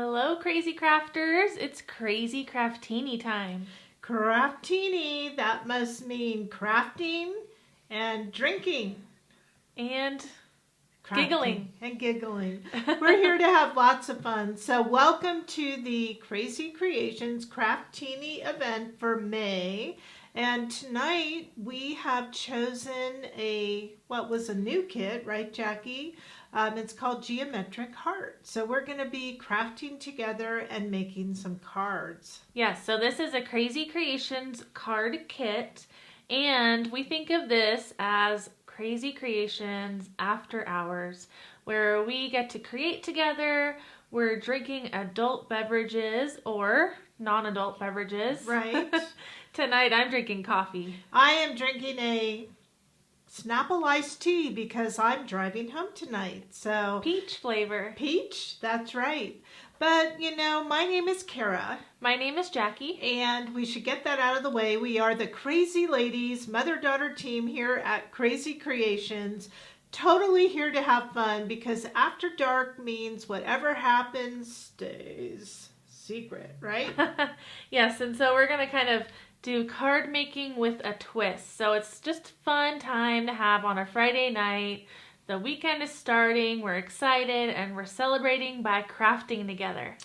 Hello, crazy crafters. It's crazy Kraftini time. Kraftini, that must mean crafting and drinking. And Crafting giggling. And giggling. We're here to have lots of fun. So welcome to the Krazy Kreations Kraftini event for May. And tonight we have chosen what was a new kit, right, Jackie? It's called Geometric Heart. So we're going to be crafting together and making some cards. Yes, so this is a Krazy Kreations card kit. And we think of this as Krazy Kreations after hours, where we get to create together. We're drinking adult beverages or non-adult beverages. Right. Tonight I'm drinking coffee. I am drinking a Snapple iced tea because I'm driving home tonight. So Peach flavor. Peach, that's right. But you know, my name is Kara. My name is Jackie. And we should get that out of the way. We are the Krazy Ladies, mother-daughter team here at Krazy Kreations. Totally here to have fun because after dark means whatever happens stays secret, right? Yes, and so we're going to kind of do card making with a twist. So it's just fun time to have on a Friday night. The weekend is starting, we're excited, and we're celebrating by crafting together.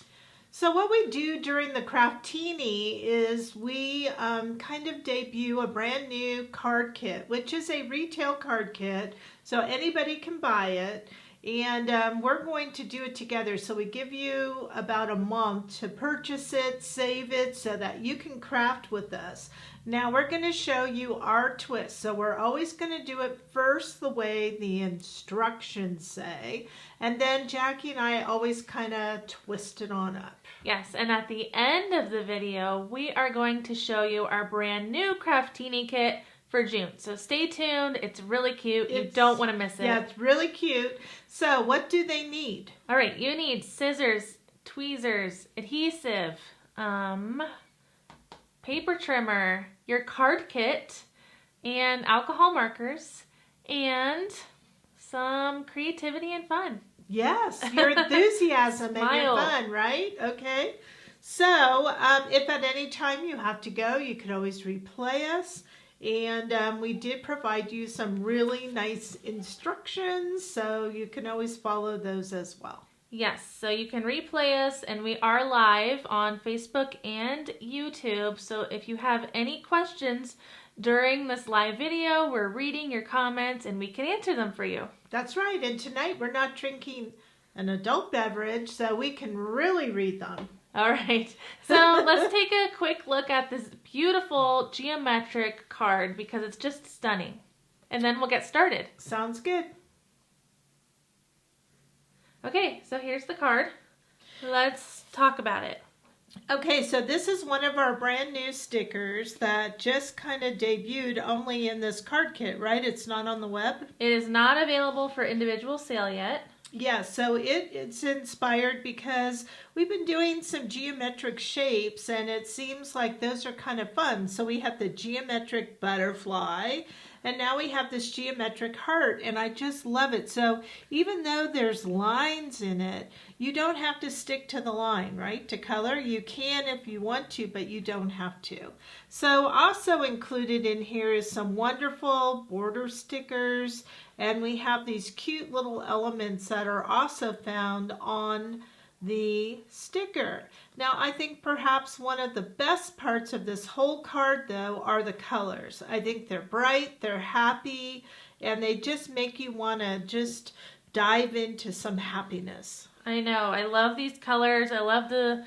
So what we do during the Kraftini is we kind of debut a brand new card kit, which is a retail card kit, so anybody can buy it. And we're going to do it together. So we give you about a month to purchase it, save it, so that you can craft with us. Now we're going to show you our twist. So we're always going to do it first the way the instructions say. And then Jackie and I always kind of twist it on up. Yes, and at the end of the video, we are going to show you our brand new Kraftini kit for June. So stay tuned. It's really cute. You don't want to miss it. Yeah, it's really cute. So what do they need? All right, you need scissors, tweezers, adhesive, paper trimmer, your card kit, and alcohol markers, and some creativity and fun. Yes, your enthusiasm and your fun, right? Okay. So if at any time you have to go, you can always replay us. And we did provide you some really nice instructions, so you can always follow those as well. Yes, so you can replay us, and we are live on Facebook and YouTube. So if you have any questions during this live video, we're reading your comments and we can answer them for you. That's right, and tonight we're not drinking an adult beverage, so we can really read them. All right, so let's take a quick look at this beautiful geometric card because it's just stunning. And then we'll get started. Sounds good. Okay, so here's the card. Let's talk about it. Okay, so this is one of our brand new stickers that just kind of debuted only in this card kit, right? It's not on the web? It is not available for individual sale yet. Yeah, so it's inspired because we've been doing some geometric shapes and it seems like those are kind of fun. So we have the geometric butterfly and now we have this geometric heart and I just love it. So even though there's lines in it, you don't have to stick to the line, right? To color, you can if you want to, but you don't have to. So also included in here is some wonderful border stickers. And we have these cute little elements that are also found on the sticker. Now, I think perhaps one of the best parts of this whole card, though, are the colors. I think they're bright, they're happy, and they just make you want to just dive into some happiness. I know. I love these colors. I love the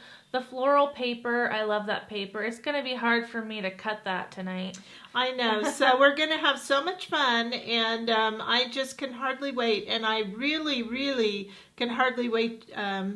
floral paper. I love that paper. It's going to be hard for me to cut that tonight. I know. So we're going to have so much fun, and I just can hardly wait. And I really, really can hardly wait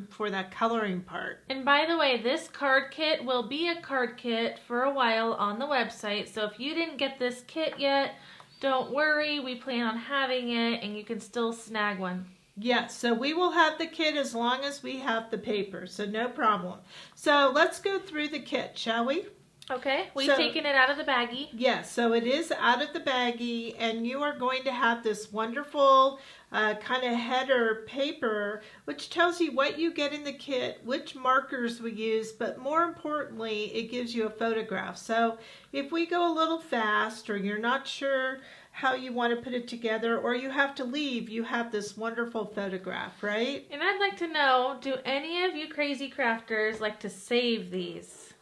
for that coloring part. And by the way, this card kit will be a card kit for a while on the website. So if you didn't get this kit yet, don't worry. We plan on having it, and you can still snag one. Yes, so we will have the kit as long as we have the paper, so no problem. So let's go through the kit, shall we? Okay, we've So- taken it out of the baggie. Yes, so it is out of the baggie, and you are going to have this wonderful kind of header paper, which tells you what you get in the kit, which markers we use, but more importantly, it gives you a photograph. So if we go a little fast, or you're not sure how you want to put it together, or you have to leave, you have this wonderful photograph, right? And I'd like to know, do any of you crazy crafters like to save these?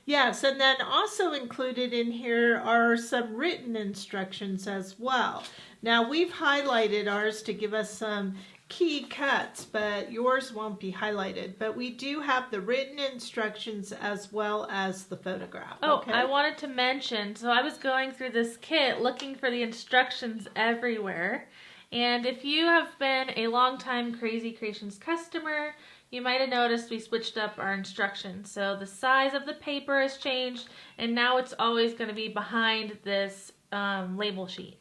Yes, and then also included in here are some written instructions as well. Now, we've highlighted ours to give us some key cuts, but yours won't be highlighted. But we do have the written instructions as well as the photograph. Oh, okay? I wanted to mention, so I was going through this kit looking for the instructions everywhere. And if you have been a longtime Krazy Kreations customer, you might have noticed we switched up our instructions. So the size of the paper has changed, and now it's always going to be behind this label sheet.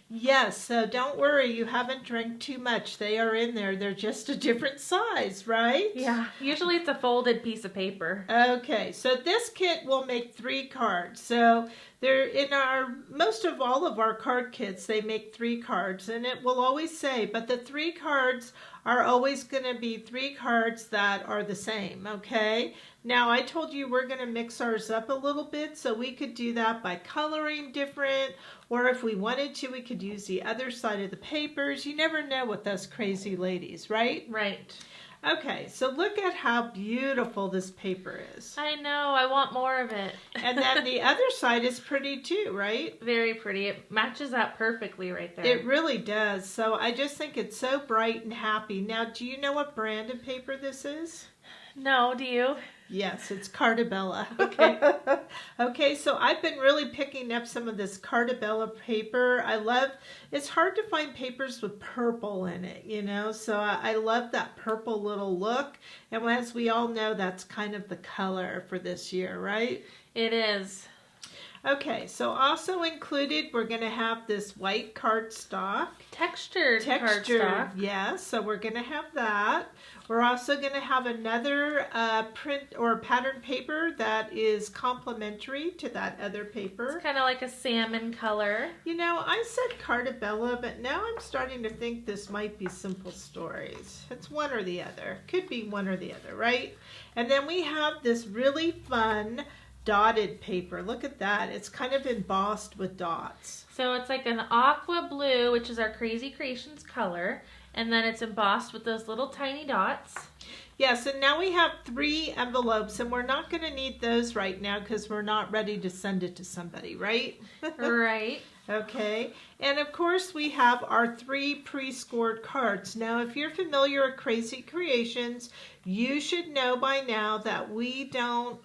Yes, so don't worry, you haven't drank too much. They are in there. They're just a different size, right? Yeah, usually it's a folded piece of paper. Okay, so this kit will make 3 cards. So they're in most of all of our card kits, they make 3 cards, and it will always say, but the 3 cards are always going to be 3 cards that are the same, okay? Now, I told you we're going to mix ours up a little bit, so we could do that by coloring different, or if we wanted to, we could use the other side of the papers. You never know with us crazy ladies, right? Right. Okay, so look at how beautiful this paper is. I know, I want more of it. And then the other side is pretty too, right? Very pretty. It matches up perfectly right there. It really does. So I just think it's so bright and happy. Now, do you know what brand of paper this is? No, do you? Yes, it's Cartabella. Okay. Okay, so I've been really picking up some of this Cartabella paper. It's hard to find papers with purple in it, you know, so I love that purple little look. And as we all know, that's kind of the color for this year, right? It is. Okay, so also included, we're going to have this white cardstock. Textured cardstock. Yes, so we're going to have that. We're also going to have another print or pattern paper that is complementary to that other paper. It's kind of like a salmon color. You know, I said Cartabella, but now I'm starting to think this might be Simple Stories. It's one or the other. Could be one or the other, right? And then we have this really fun dotted paper. Look at that. It's kind of embossed with dots. So it's like an aqua blue, which is our Krazy Kreations color, and then it's embossed with those little tiny dots. Yes, and now we have 3 envelopes, and we're not going to need those right now because we're not ready to send it to somebody, right? Right. Okay, and of course we have our 3 pre-scored cards. Now, if you're familiar with Krazy Kreations, you should know by now that we don't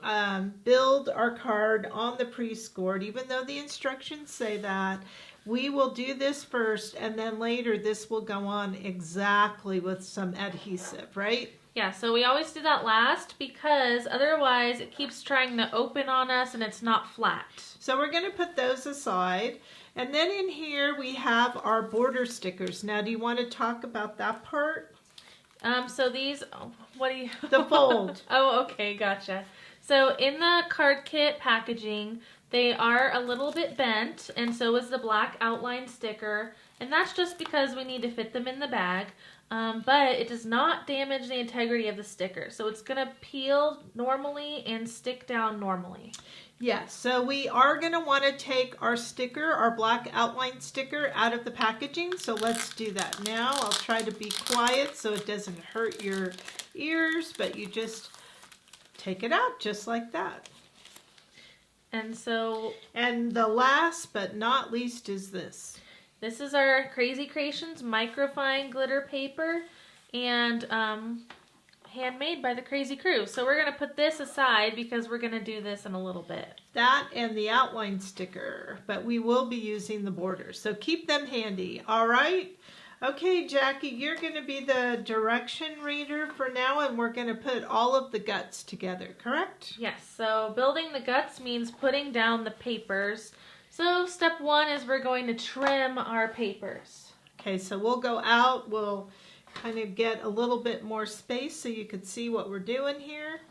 build our card on the pre-scored, even though the instructions say that. We will do this first, and then later this will go on exactly with some adhesive, right? Yeah, so we always do that last because otherwise it keeps trying to open on us and it's not flat. So we're going to put those aside. And then in here we have our border stickers. Now, do you want to talk about that part? So these, what do you? The fold. Oh, okay, gotcha. So in the card kit packaging, they are a little bit bent, and so is the black outline sticker. And that's just because we need to fit them in the bag. But it does not damage the integrity of the sticker. So it's going to peel normally and stick down normally. Yes, so we are going to want to take our sticker, our black outline sticker, out of the packaging. So let's do that now. I'll try to be quiet so it doesn't hurt your ears, but you just take it out just like that. And so... And the last but not least is this. This is our Krazy Kreations microfine glitter paper, and handmade by the Krazy crew. So we're going to put this aside because we're going to do this in a little bit. That and the outline sticker, but we will be using the borders. So keep them handy, all right? Okay, Jackie, you're going to be the direction reader for now, and we're going to put all of the guts together, correct? Yes, so building the guts means putting down the papers. So step 1 is we're going to trim our papers. Okay, so we'll go out, we'll kind of get a little bit more space so you can see what we're doing here.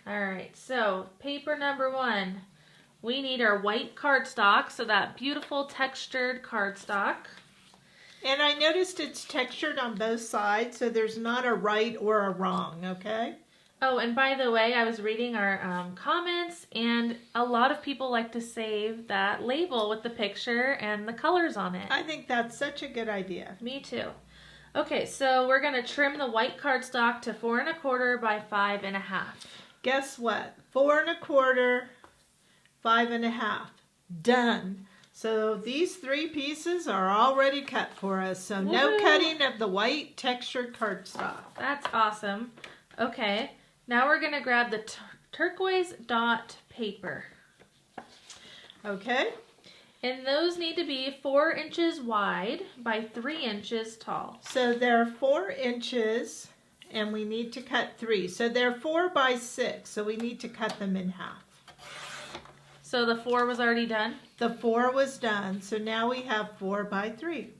All right, so paper number 1. we need our white cardstock, so that beautiful textured cardstock. And I noticed it's textured on both sides, so there's not a right or a wrong, okay? Oh, and by the way, I was reading our comments, and a lot of people like to save that label with the picture and the colors on it. I think that's such a good idea. Me too. Okay, so we're going to trim the white cardstock to 4 1/4 by 5 1/2. Guess what? 4 1/4, 5 1/2. Done. So these 3 pieces are already cut for us. So no cutting of the white textured cardstock. That's awesome. Okay, now we're going to grab the turquoise dot paper. Okay. And those need to be 4 inches wide by 3 inches tall. So they're 4 inches and we need to cut 3. So they're 4 by 6. So we need to cut them in half. So the 4 was already done? The 4 was done. So now we have 4 by 3.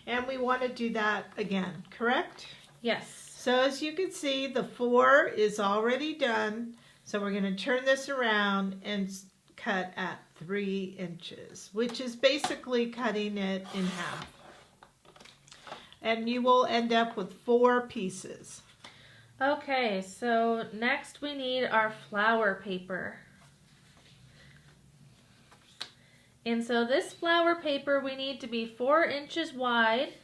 And we want to do that again, correct? Yes. So as you can see, the 4 is already done. So we're going to turn this around and cut at 3 inches, which is basically cutting it in half. And you will end up with 4 pieces. Okay, so next we need our flower paper. And so this flower paper we need to be 4 inches wide.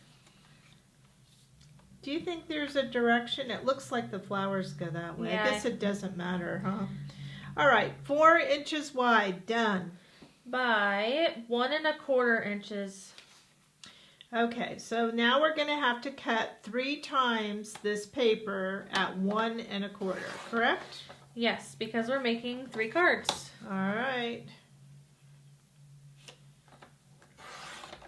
Do you think there's a direction? It looks like the flowers go that way. Yeah. I guess it doesn't matter, huh? All right, 4 inches wide, done. By 1 1/4 inches. Okay, so now we're going to have to cut 3 times this paper at 1 1/4, correct? Yes, because we're making 3 cards. All right.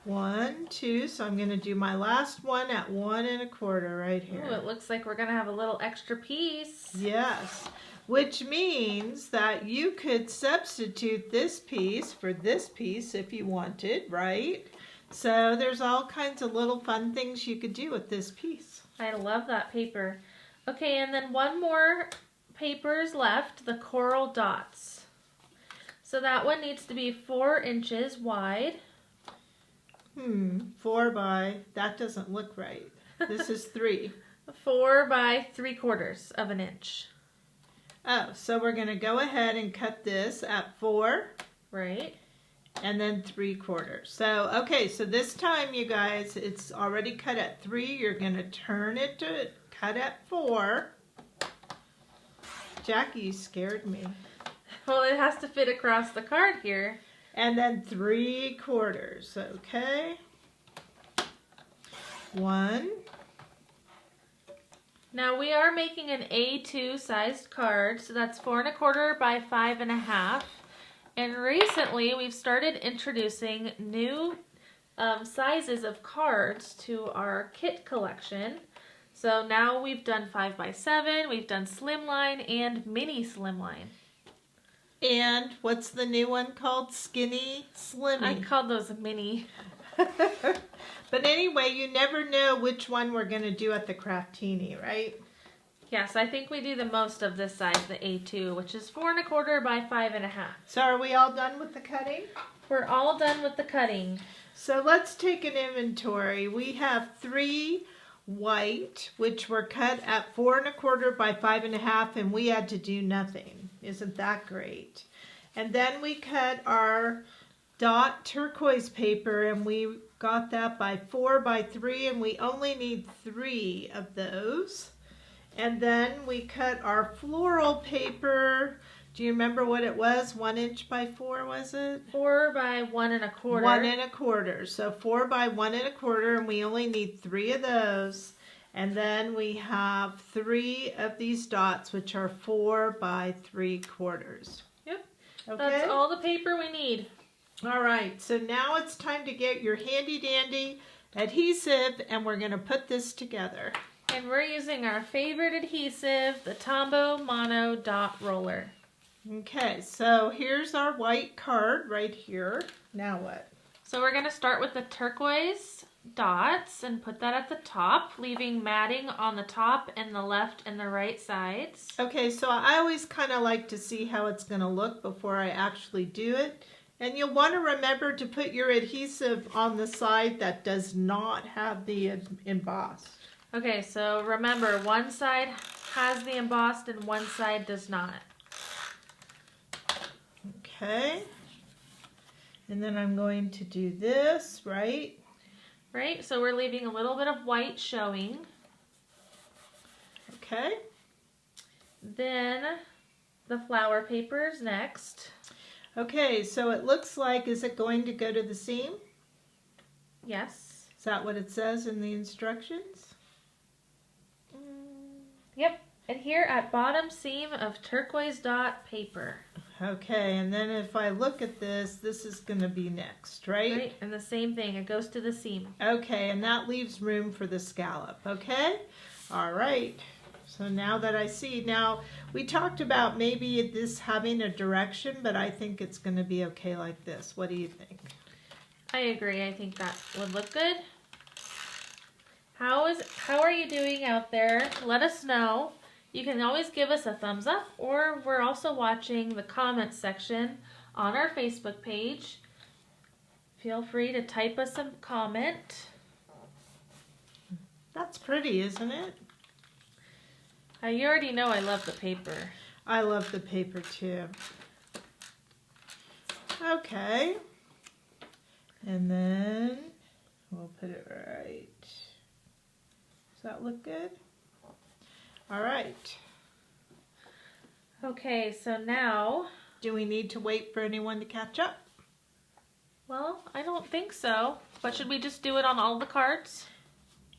1, 2, so I'm going to do my last one at 1 1/4 right here. Ooh, it looks like we're going to have a little extra piece. Yes, which means that you could substitute this piece for this piece if you wanted, right? So there's all kinds of little fun things you could do with this piece. I love that paper. Okay, and then one more paper is left, the coral dots. So that one needs to be 4 inches wide. 4 by, that doesn't look right. This is 3. 4 by 3/4 of an inch. Oh, so we're going to go ahead and cut this at 4. Right. And then 3/4. So, okay, so this time, you guys, it's already cut at 3. You're going to turn it to cut at 4. Jackie, you scared me. Well, it has to fit across the card here. And then 3/4. Okay. 1. Now we are making an A2 sized card, so that's 4 1/4 by 5 1/2. And recently we've started introducing new sizes of cards to our kit collection. So now we've done 5 by 7, we've done slimline and mini slimline. And what's the new one called? Skinny Slimmy. I call those mini. But anyway, you never know which one we're going to do at the Kraftini, right? Yes, I think we do the most of this size, the A2, which is 4 1/4 by 5 1/2. So are we all done with the cutting? We're all done with the cutting. So let's take an inventory. We have 3 white, which were cut at 4 1/4 by 5 1/2, and we had to do nothing. Isn't that great? And then we cut our dot turquoise paper, and we got that by 4 by 3, and we only need 3 of those. And then we cut our floral paper. Do you remember what it was? 1 inch by 4, was it? 4 by 1 1/4. 1 1/4. So 4 by 1 1/4, and we only need 3 of those. And then we have 3 of these dots, which are 4 by 3/4. Yep. Okay. That's all the paper we need. All right. So now it's time to get your handy dandy adhesive, and we're going to put this together. And we're using our favorite adhesive, the Tombow Mono Dot Roller. Okay, so here's our white card right here. Now what? So we're going to start with the turquoise dots and put that at the top, leaving matting on the top and the left and the right sides. Okay, so I always kind of like to see how it's going to look before I actually do it. And you'll want to remember to put your adhesive on the side that does not have the embossed. Okay, so remember, one side has the embossed and one side does not. Okay. And then I'm going to do this, right? Right, so we're leaving a little bit of white showing. Okay. Then the flower paper is next. Okay, so it looks like, is it going to go to the seam? Yes. Is that what it says in the instructions? Yep. Adhere at bottom seam of turquoise dot paper. Okay, and then if I look at this, this is going to be next, right? Right, and the same thing, it goes to the seam. Okay, and that leaves room for the scallop, okay? All right. So now that I see, now we talked about maybe this having a direction, but I think it's going to be okay like this. What do you think? I agree. I think that would look good. How are you doing out there? Let us know. You can always give us a thumbs up, or we're also watching the comments section on our Facebook page. Feel free to type us a comment. That's pretty, isn't it? You already know I love the paper. I love the paper too. Okay. And then we'll put it right. Does that look good? All right. Okay, so now, do we need to wait for anyone to catch up? Well, I don't think so. But should we just do it on all the cards?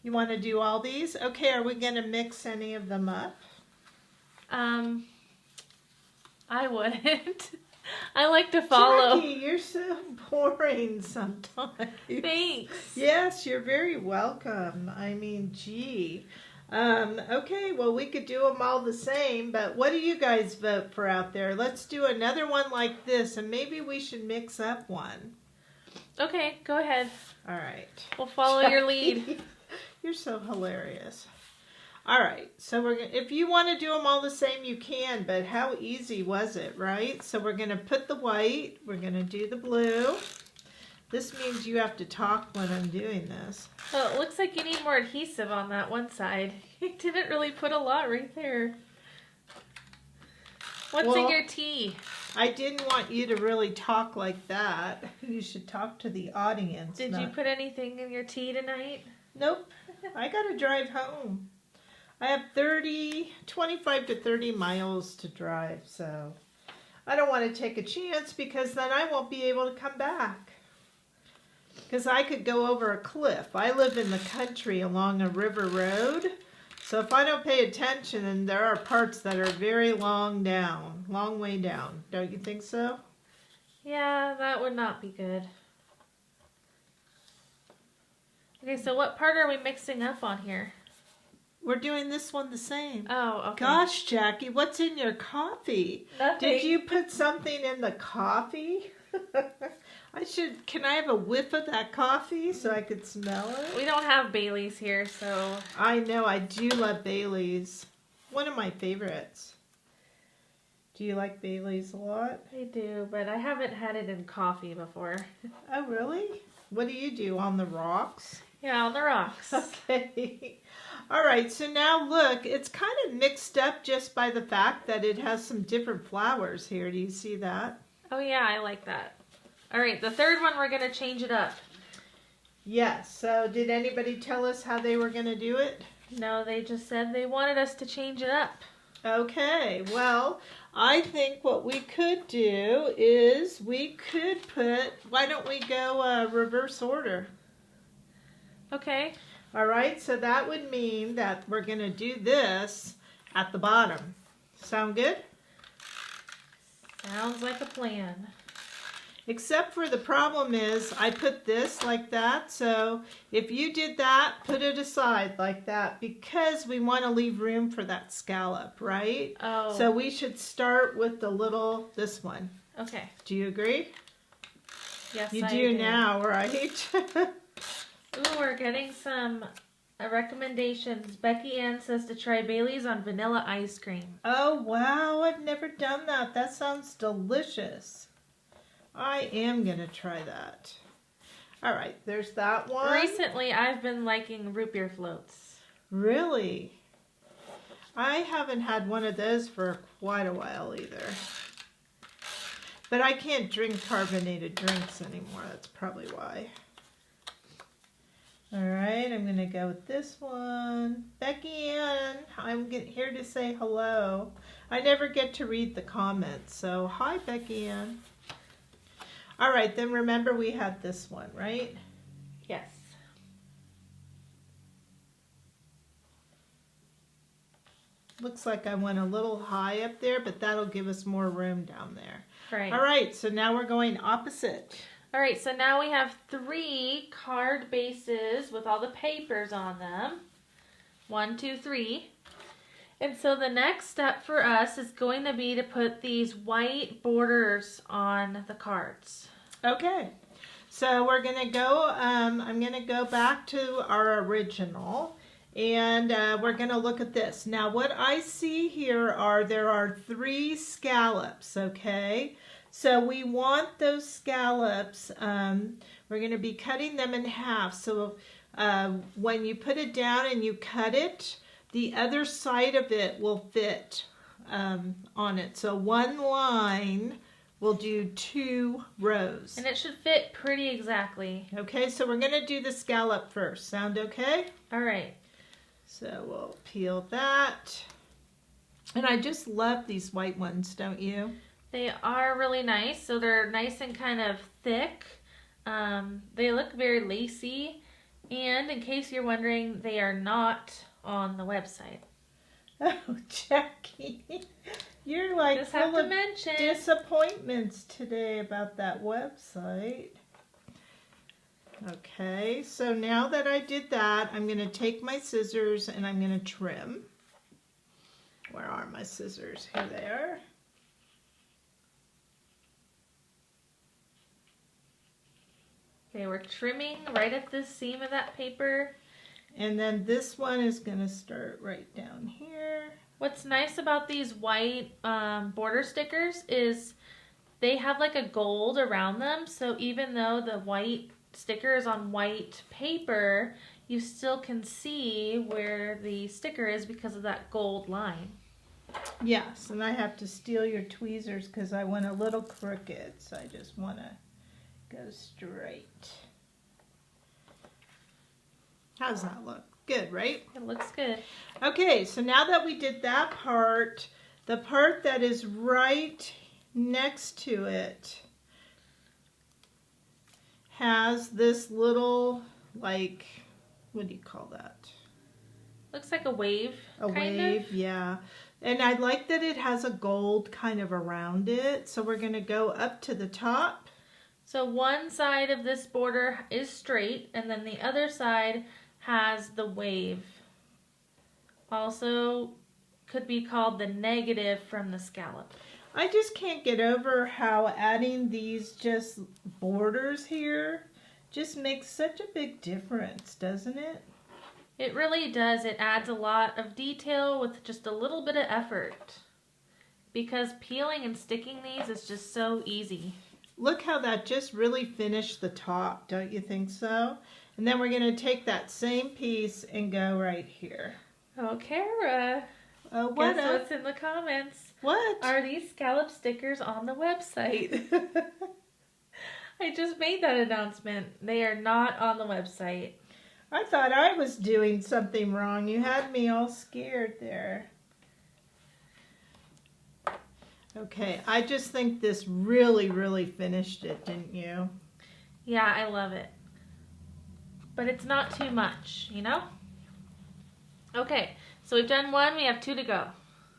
You want to do all these? Okay, are we going to mix any of them up? I wouldn't. I like to follow. Jackie, you're so boring sometimes. Thanks. Yes, you're very welcome. I mean, gee. Okay, well, we could do them all the same, but what do you guys vote for out there? Let's do another one like this, and maybe we should mix up one. Okay, go ahead. All right. We'll follow your lead. You're so hilarious. All right, so if you want to do them all the same, you can, but how easy was it, right? So we're going to put the white, we're going to do the blue. This means you have to talk when I'm doing this. Oh, it looks like you need more adhesive on that one side. You didn't really put a lot right there. What's in your tea? I didn't want you to really talk like that. You should talk to the audience. Did you put anything in your tea tonight? Nope. I got to drive home. I have 25 to 30 miles to drive, so I don't want to take a chance because then I won't be able to come back. Because I could go over a cliff. I live in the country along a river road, so if I don't pay attention, then there are parts that are very long way down. Don't you think so? Yeah, that would not be good. Okay, so what part are we mixing up on here? We're doing this one the same. Oh, okay. Gosh, Jackie, what's in your coffee? Nothing. Did you put something in the coffee? Can I have a whiff of that coffee so I could smell it? We don't have Bailey's here, so. I know, I do love Bailey's. One of my favorites. Do you like Bailey's a lot? I do, but I haven't had it in coffee before. Oh, really? What do you do, on the rocks? Yeah, on the rocks. Okay. All right, so now look, it's kind of mixed up just by the fact that it has some different flowers here. Do you see that? Oh yeah, I like that. All right, the third one, we're going to change it up. Yes, so did anybody tell us how they were going to do it? No, they just said they wanted us to change it up. Okay, well, I think what we could do is we could why don't we go reverse order? Okay. All right, so that would mean that we're going to do this at the bottom. Sound good? Sounds like a plan. Except for the problem is I put this like that, so if you did that, put it aside like that because we want to leave room for that scallop, right? Oh. So we should start with this one. Okay. Do you agree? Yes, You I do now, right? Ooh, we're getting some recommendations. Becky Ann says to try Bailey's on vanilla ice cream. Oh, wow. I've never done that. That sounds delicious. I am going to try that. All right, there's that one. Recently, I've been liking root beer floats. Really? I haven't had one of those for quite a while either. But I can't drink carbonated drinks anymore. That's probably why. All right, I'm going to go with this one. Becky Ann, I'm here to say hello. I never get to read the comments, so hi, Becky Ann. All right, then remember we had this one, right? Yes. Looks like I went a little high up there, but that'll give us more room down there. Right. All right, so now we're going opposite. All right, so now we have 3 card bases with all the papers on them. 1, 2, 3. And so the next step for us is going to be to put these white borders on the cards. Okay, so we're going to go, I'm going to go back to our original. And we're going to look at this. Now what I see here there are 3 scallops, okay? So we want those scallops, we're going to be cutting them in half. So when you put it down and you cut it, the other side of it will fit on it. So one line will do 2 rows. And it should fit pretty exactly. Okay, so we're going to do the scallop first. Sound okay? All right. So we'll peel that. And I just love these white ones, don't you? They are really nice. So they're nice and kind of thick. They look very lacy. And in case you're wondering, they are not on the website. Oh, Jackie, you're like Just have full to of mention. disappointments today about that website. Okay, so now that I did that, I'm going to take my scissors and I'm going to trim. Where are my scissors? Here they are. Okay, we're trimming right at the seam of that paper. And then this one is going to start right down here. What's nice about these white border stickers is they have like a gold around them. So even though the white sticker is on white paper, you still can see where the sticker is because of that gold line. Yes, and I have to steal your tweezers because I went a little crooked, so I just want to go straight. How's that look? Good, right? It looks good. Okay, so now that we did that part, the part that is right next to it has this little, like, what do you call that? Looks like a wave. A wave, yeah. And I like that it has a gold kind of around it. So we're going to go up to the top. So one side of this border is straight, and then the other side has the wave. Also could be called the negative from the scallop. I just can't get over how adding these just borders here just makes such a big difference, doesn't it? It really does. It adds a lot of detail with just a little bit of effort. Because peeling and sticking these is just so easy. Look how that just really finished the top, don't you think so? And then we're going to take that same piece and go right here. Oh, Kara. What Guess what's in the comments? What? Are these scallop stickers on the website? I just made that announcement. They are not on the website. I thought I was doing something wrong. You had me all scared there. Okay, I just think this really, really finished it, didn't you? Yeah, I love it. But it's not too much, you know? Okay, so we've done 1, we have 2 to go.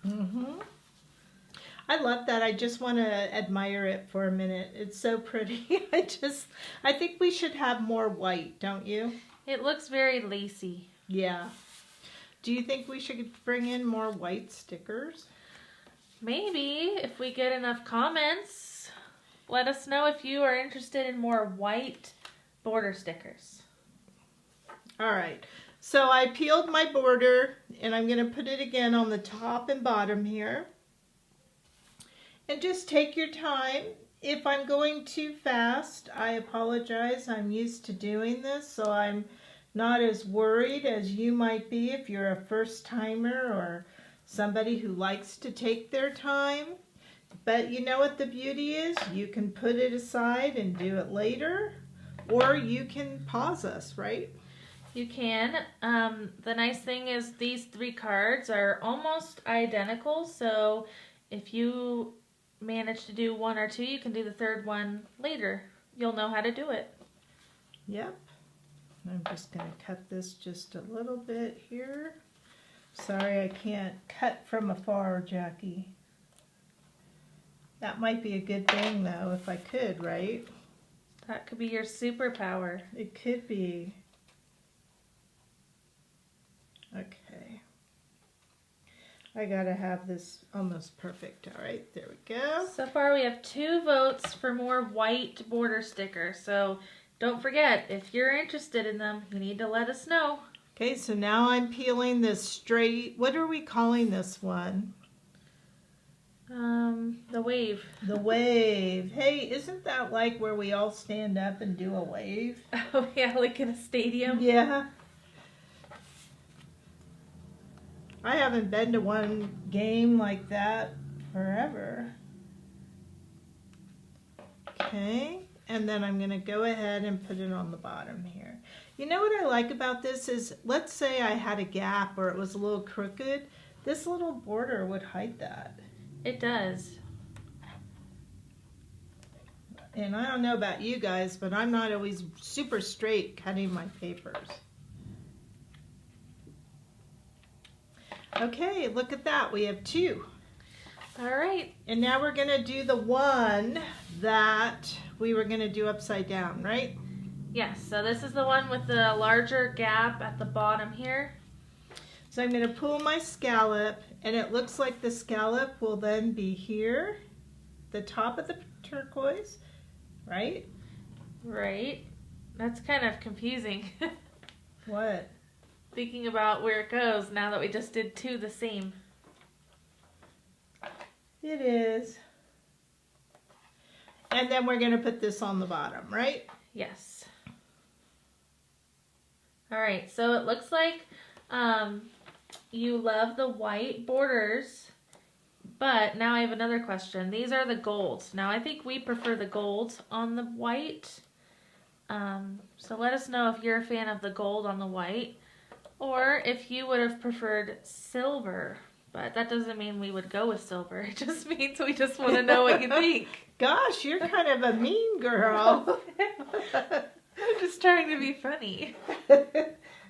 Mm-hmm. I love that. I just want to admire it for a minute. It's so pretty. I think we should have more white, don't you? It looks very lacy. Yeah. Do you think we should bring in more white stickers? Maybe, if we get enough comments. Let us know if you are interested in more white border stickers. All right. So I peeled my border and I'm going to put it again on the top and bottom here. And just take your time. If I'm going too fast, I apologize. I'm used to doing this, so I'm not as worried as you might be if you're a first timer or somebody who likes to take their time. But you know what the beauty is? You can put it aside and do it later, or you can pause us, right? You can. The nice thing is these 3 cards are almost identical, so if you manage to do 1 or 2, you can do the 3rd one later. You'll know how to do it. Yep. I'm just going to cut this just a little bit here. Sorry, I can't cut from afar, Jackie. That might be a good thing, though, if I could, right? That could be your superpower. It could be. Okay. I gotta have this almost perfect. All right, there we go. So far we have 2 votes for more white border stickers. So don't forget, if you're interested in them, you need to let us know. Okay, so now I'm peeling this straight. What are we calling this one? The wave. The wave. Hey, isn't that like where we all stand up and do a wave? Oh yeah, like in a stadium? Yeah. I haven't been to one game like that forever. Okay, and then I'm going to go ahead and put it on the bottom here. You know what I like about this is, let's say I had a gap or it was a little crooked, this little border would hide that. It does. And I don't know about you guys, but I'm not always super straight cutting my papers. Okay, look at that. We have 2. All right. And now we're going to do the one that we were going to do upside down, right? Yes, so this is the one with the larger gap at the bottom here. So I'm going to pull my scallop, and it looks like the scallop will then be here, the top of the turquoise, right? Right. That's kind of confusing. What? Thinking about where it goes now that we just did 2 the same. It is. And then we're going to put this on the bottom, right? Yes. All right, so it looks like you love the white borders, but now I have another question. These are the golds. Now I think we prefer the gold on the white. So let us know if you're a fan of the gold on the white, or if you would have preferred silver. But that doesn't mean we would go with silver. It just means we just want to know what you think. Gosh, you're kind of a mean girl. I'm just trying to be funny.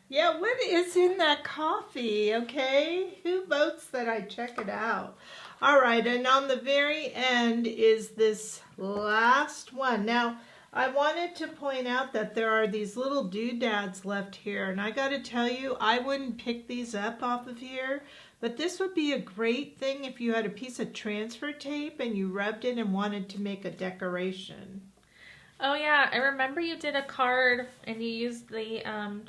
Yeah, what is in that coffee, okay? Who votes that I check it out? All right, and on the very end is this last one. Now, I wanted to point out that there are these little doodads left here, and I got to tell you, I wouldn't pick these up off of here, but this would be a great thing if you had a piece of transfer tape and you rubbed it and wanted to make a decoration. Oh yeah, I remember you did a card and you used the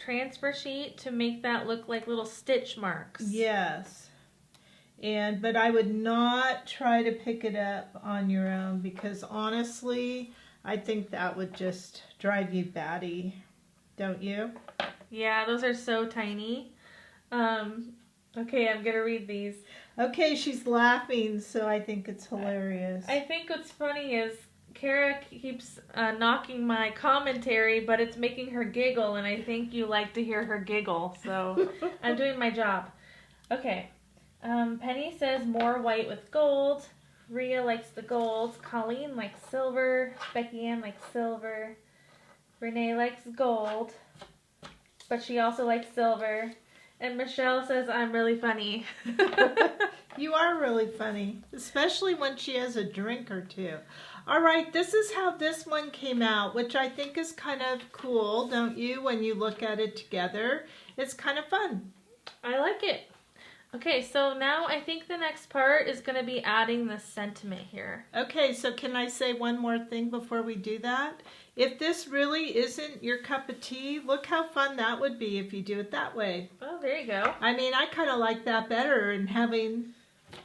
transfer sheet to make that look like little stitch marks. Yes. But I would not try to pick it up on your own because honestly, I think that would just drive you batty, don't you? Yeah, those are so tiny. Okay, I'm gonna read these. Okay, she's laughing, so I think it's hilarious. I think what's funny is Kara keeps knocking my commentary, but it's making her giggle, and I think you like to hear her giggle, so I'm doing my job. Okay, Penny says more white with gold. Rhea likes the gold. Colleen likes silver. Becky Ann likes silver. Renee likes gold, but she also likes silver. And Michelle says, I'm really funny. You are really funny, especially when she has a drink or two. All right, this is how this one came out, which I think is kind of cool, don't you, when you look at it together? It's kind of fun. I like it. Okay, so now I think the next part is going to be adding the sentiment here. Okay, so can I say one more thing before we do that? If this really isn't your cup of tea, look how fun that would be if you do it that way. Oh, there you go. I mean, I kind of like that better and having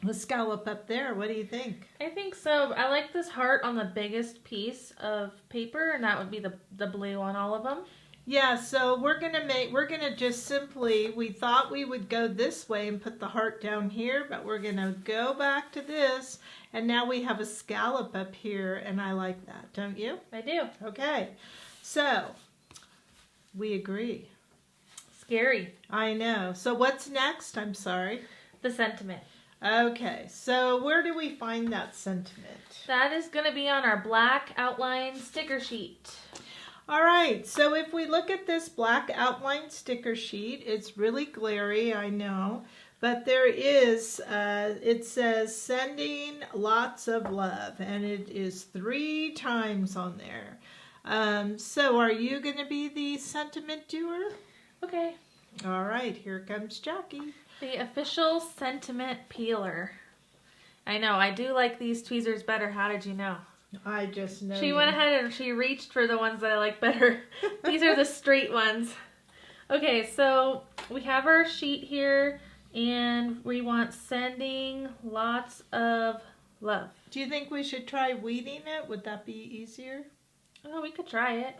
the scallop up there. What do you think? I think so. I like this heart on the biggest piece of paper, and that would be the blue on all of them. Yeah, so we're gonna just simply, we thought we would go this way and put the heart down here, but we're gonna go back to this, and now we have a scallop up here, and I like that, don't you? I do. Okay, so we agree. Scary. I know. So what's next? I'm sorry. The sentiment. Okay, so where do we find that sentiment? That is going to be on our black outline sticker sheet. All right, so if we look at this black outline sticker sheet, it's really glary, I know, but there is, it says sending lots of love, and it is 3 times on there. So are you going to be the sentiment doer? Okay. All right, here comes Jackie. The official sentiment peeler. I know, I do like these tweezers better. How did you know? I just know. She went ahead and she reached for the ones that I like better. These are the straight ones. Okay, so we have our sheet here, and we want sending lots of love. Do you think we should try weeding it? Would that be easier? Oh, we could try it.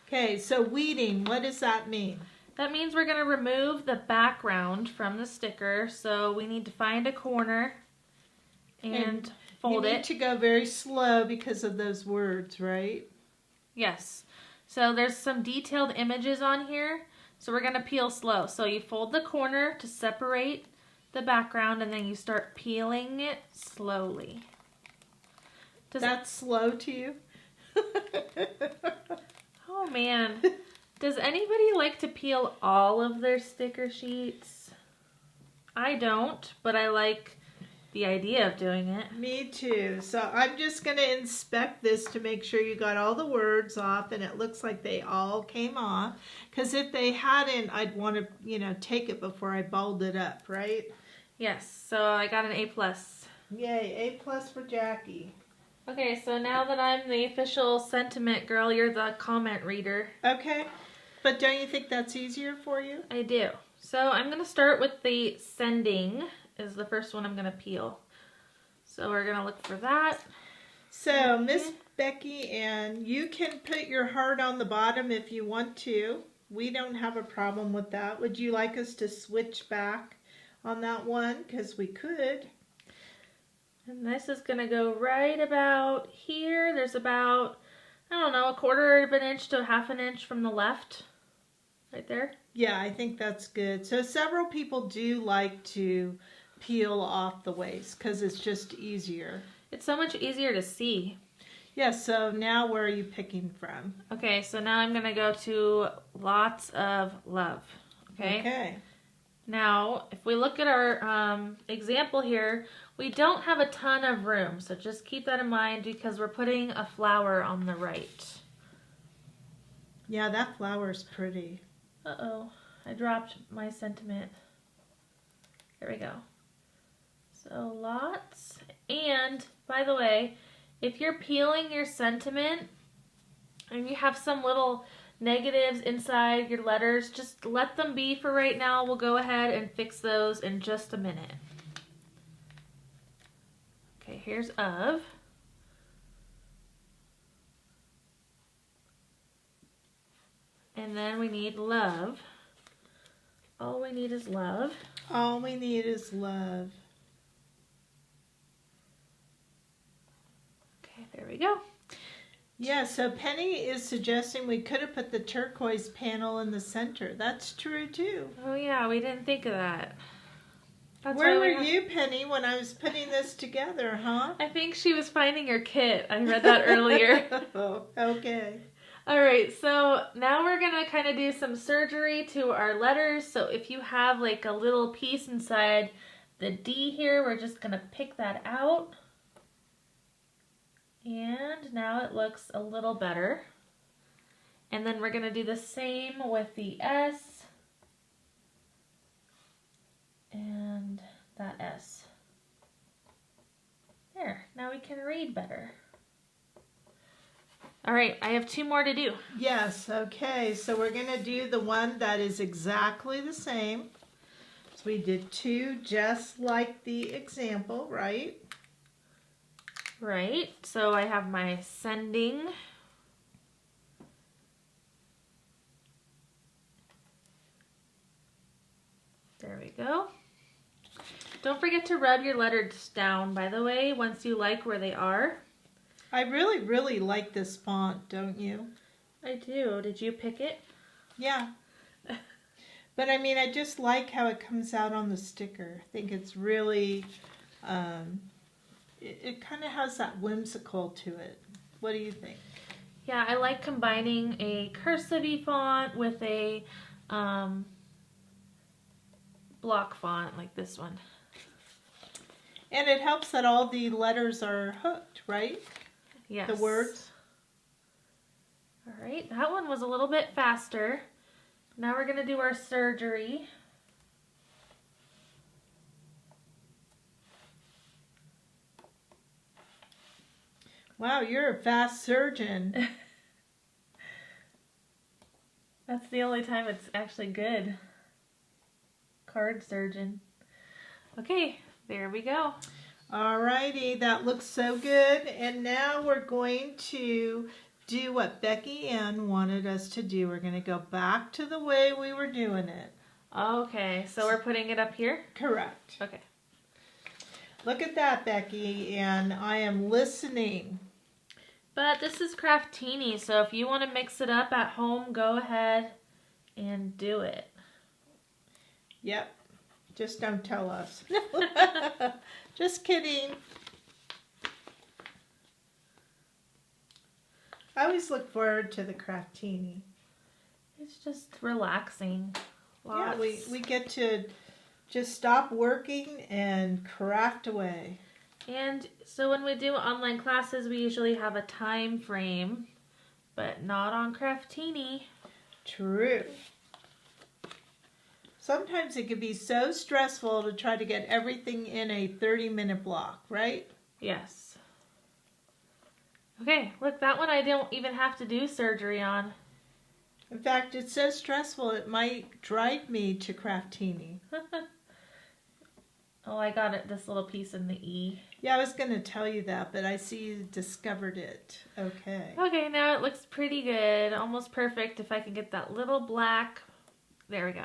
Okay, so weeding, what does that mean? That means we're going to remove the background from the sticker, so we need to find a corner and fold it. You need to go very slow because of those words, right? Yes. So there's some detailed images on here, so we're going to peel slow. So you fold the corner to separate the background, and then you start peeling it slowly. That's slow to you? Oh man. Does anybody like to peel all of their sticker sheets? I don't, but I like the idea of doing it. Me too. So I'm just going to inspect this to make sure you got all the words off, and it looks like they all came off. Because if they hadn't, I'd want to, take it before I balled it up, right? Yes, so I got an A+. Yay, A+ for Jackie. Okay, so now that I'm the official sentiment girl, you're the comment reader. Okay, but don't you think that's easier for you? I do. So I'm going to start with the sending is the first one I'm going to peel. So we're going to look for that. So Miss Becky Ann, you can put your heart on the bottom if you want to. We don't have a problem with that. Would you like us to switch back on that one? Because we could. And this is going to go right about here. There's about, I don't know, 1/4 of an inch to 1/2 inch from the left. Right there. Yeah, I think that's good. So several people do like to peel off the waste because it's just easier. It's so much easier to see. Yeah, so now where are you picking from? Okay, so now I'm going to go to lots of love. Okay. Now, if we look at our example here, we don't have a ton of room, so just keep that in mind because we're putting a flower on the right. Yeah, that flower's pretty. Uh-oh, I dropped my sentiment. There we go. So lots, and by the way, if you're peeling your sentiment and you have some little negatives inside your letters, just let them be for right now. We'll go ahead and fix those in just a minute. Okay, here's of. And then we need love. All we need is love. All we need is love. Okay, there we go. Yeah, so Penny is suggesting we could have put the turquoise panel in the center. That's true too. Oh yeah, we didn't think of that. That's Where why were you, Penny, when I was putting this together, huh? I think she was finding her kit. I read that earlier. Oh, okay. All right, so now we're going to kind of do some surgery to our letters. So if you have like a little piece inside the D here, we're just going to pick that out. And now it looks a little better. And then we're going to do the same with the S. And that S. There, now we can read better. All right, I have 2 more to do. Yes, okay, so we're going to do the one that is exactly the same. So we did 2 just like the example, right? Right, so I have my sending. There we go. Don't forget to rub your letters down, by the way, once you like where they are. I really, really like this font, don't you? I do. Did you pick it? Yeah. But I mean, I just like how it comes out on the sticker. I think it's really, it kind of has that whimsical to it. What do you think? Yeah, I like combining a cursive font with a block font like this one. And it helps that all the letters are hooked, right? Yes. The words. All right, that one was a little bit faster. Now we're going to do our surgery. Wow, you're a fast surgeon. That's the only time it's actually good. Card surgeon. Okay, there we go. Alrighty, that looks so good. And now we're going to do what Becky Ann wanted us to do. We're going to go back to the way we were doing it. Okay, so we're putting it up here? Correct. Okay. Look at that, Becky, and I am listening. But this is Kraftini, so if you want to mix it up at home, go ahead and do it. Yep. Just don't tell us. Just kidding. I always look forward to the Kraftini. It's just relaxing. Lots. Yeah, we get to just stop working and craft away. And so when we do online classes, we usually have a time frame, but not on Kraftini. True. Sometimes it can be so stressful to try to get everything in a 30-minute block, right? Yes. Okay, look, that one I don't even have to do surgery on. In fact, it's so stressful it might drive me to Kraftini. Oh, I got it, this little piece in the E. Yeah, I was going to tell you that, but I see you discovered it. Okay. Okay, now it looks pretty good. Almost perfect if I can get that little black. There we go.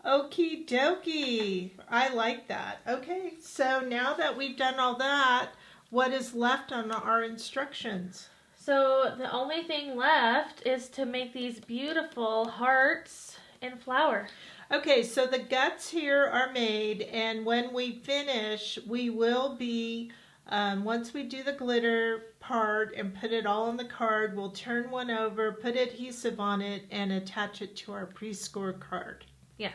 Okie dokie. I like that. Okay, so now that we've done all that, what is left on our instructions? So the only thing left is to make these beautiful hearts in flour. Okay, so the guts here are made, and when we finish, we will be, once we do the glitter part and put it all on the card, we'll turn one over, put adhesive on it, and attach it to our pre-score card. Yes.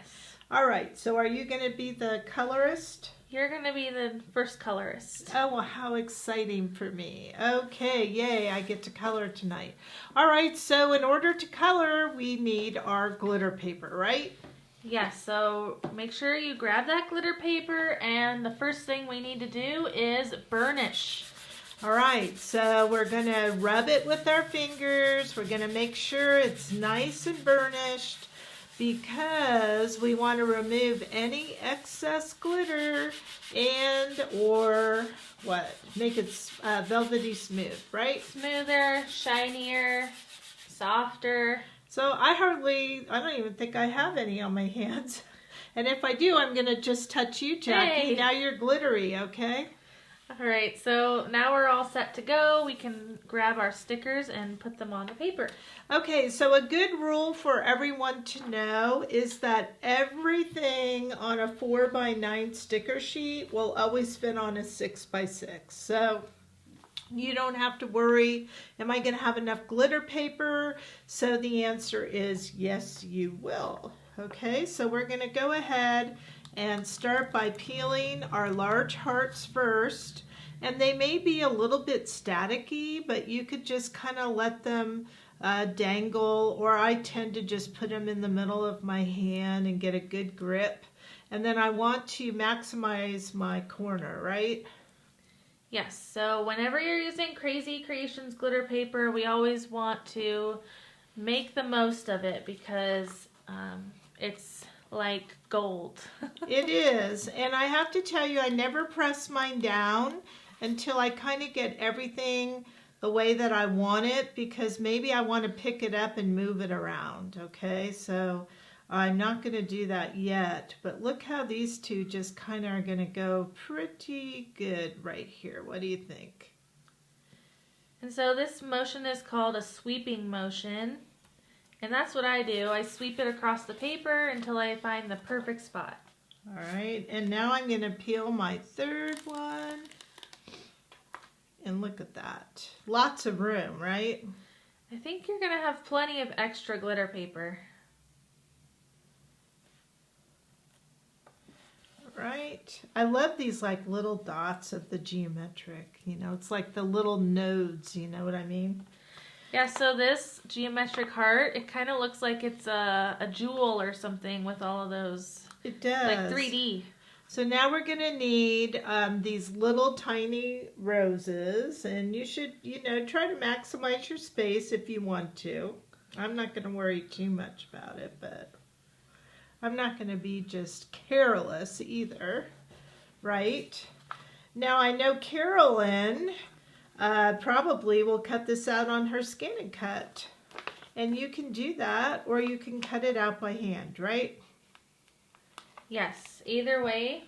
All right, so are you going to be the colorist? You're going to be the first colorist. Oh, well, how exciting for me. Okay, yay, I get to color tonight. All right, so in order to color, we need our glitter paper, right? Yes, so make sure you grab that glitter paper, and the first thing we need to do is burnish. All right, so we're going to rub it with our fingers. We're going to make sure it's nice and burnished because we want to remove any excess glitter and or what? Make it velvety smooth, right? Smoother, shinier, softer. So I don't even think I have any on my hands. And if I do, I'm going to just touch you, Jackie. Hey. Now you're glittery, okay? All right, so now we're all set to go. We can grab our stickers and put them on the paper. Okay, so a good rule for everyone to know is that everything on a 4x9 sticker sheet will always fit on a 6x6. So you don't have to worry, am I going to have enough glitter paper? So the answer is yes, you will. Okay, so we're going to go ahead and start by peeling our large hearts first. And they may be a little bit staticky, but you could just kind of let them dangle, or I tend to just put them in the middle of my hand and get a good grip. And then I want to maximize my corner, right? Yes, so whenever you're using Krazy Kreations glitter paper, we always want to make the most of it because it's like gold. It is. And I have to tell you, I never press mine down until I kind of get everything the way that I want it, because maybe I want to pick it up and move it around. Okay, so I'm not going to do that yet, but look how these two just kind of are going to go pretty good right here. What do you think? And so this motion is called a sweeping motion. And that's what I do. I sweep it across the paper until I find the perfect spot. All right, and now I'm going to peel my third one. And look at that. Lots of room, right? I think you're going to have plenty of extra glitter paper. Right. I love these like little dots of the geometric. You know, it's like the little nodes, you know what I mean? Yeah, so this geometric heart, it kind of looks like it's a jewel or something with all of those. It does. Like 3D. So now we're going to need these little tiny roses, and you should, you know, try to maximize your space if you want to. I'm not going to worry too much about it, but I'm not going to be just careless either, right? Now I know Carolyn probably will cut this out on her Scan and Cut, and you can do that, or you can cut it out by hand, right? Yes, either way.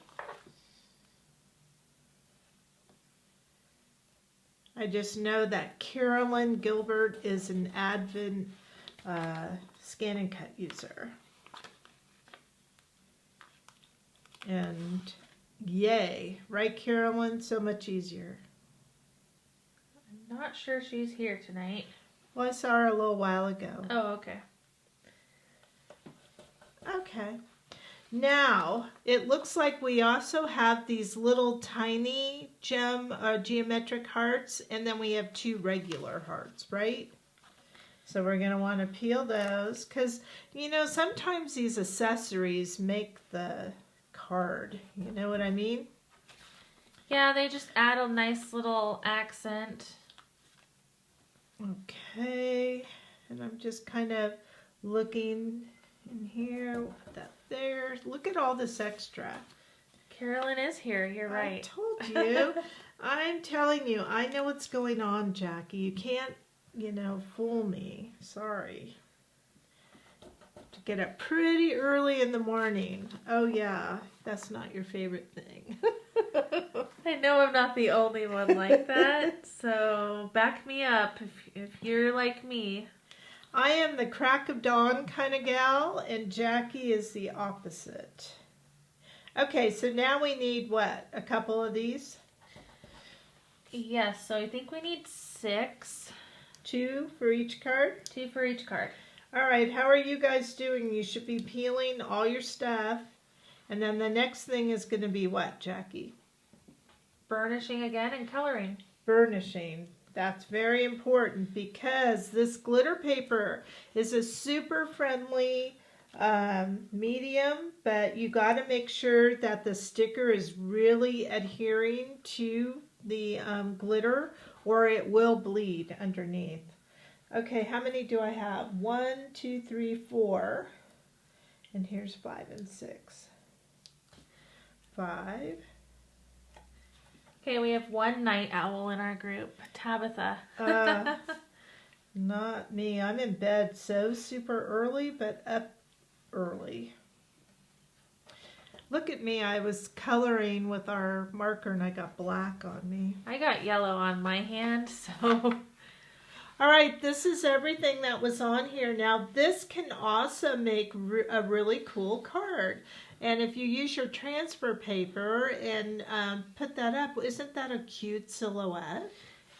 I just know that Carolyn Gilbert is an avid Scan and Cut user. And yay, right, Carolyn? So much easier. I'm not sure she's here tonight. Well, I saw her a little while ago. Oh, okay. Okay. Now, it looks like we also have these little tiny geometric hearts, and then we have two regular hearts, right? So we're going to want to peel those, because, you know, sometimes these accessories make the card. You know what I mean? Yeah, they just add a nice little accent. Okay. And I'm just kind of looking in here, that there. Look at all this extra. Carolyn is here, you're right. I told you. I'm telling you, I know what's going on, Jackie. You can't, you know, fool me. Sorry. To get up pretty early in the morning. Oh yeah, that's not your favorite thing. I know I'm not the only one like that, so back me up if you're like me. I am the crack of dawn kind of gal, and Jackie is the opposite. Okay, so now we need what? A couple of these? Yes, so I think we need 6. 2 for each card? 2 for each card. All right, how are you guys doing? You should be peeling all your stuff. And then the next thing is going to be what, Jackie? Burnishing again and coloring. Burnishing. That's very important because this glitter paper is a super friendly medium, but you got to make sure that the sticker is really adhering to the glitter, or it will bleed underneath. Okay, how many do I have? 1, 2, 3, 4. And here's 5 and 6. 5. Okay, we have one night owl in our group, Tabitha. Not me. I'm in bed so super early, but up early. Look at me. I was coloring with our marker and I got black on me. I got yellow on my hand, so... All right, this is everything that was on here. Now, this can also make a really cool card. And if you use your transfer paper and put that up, isn't that a cute silhouette?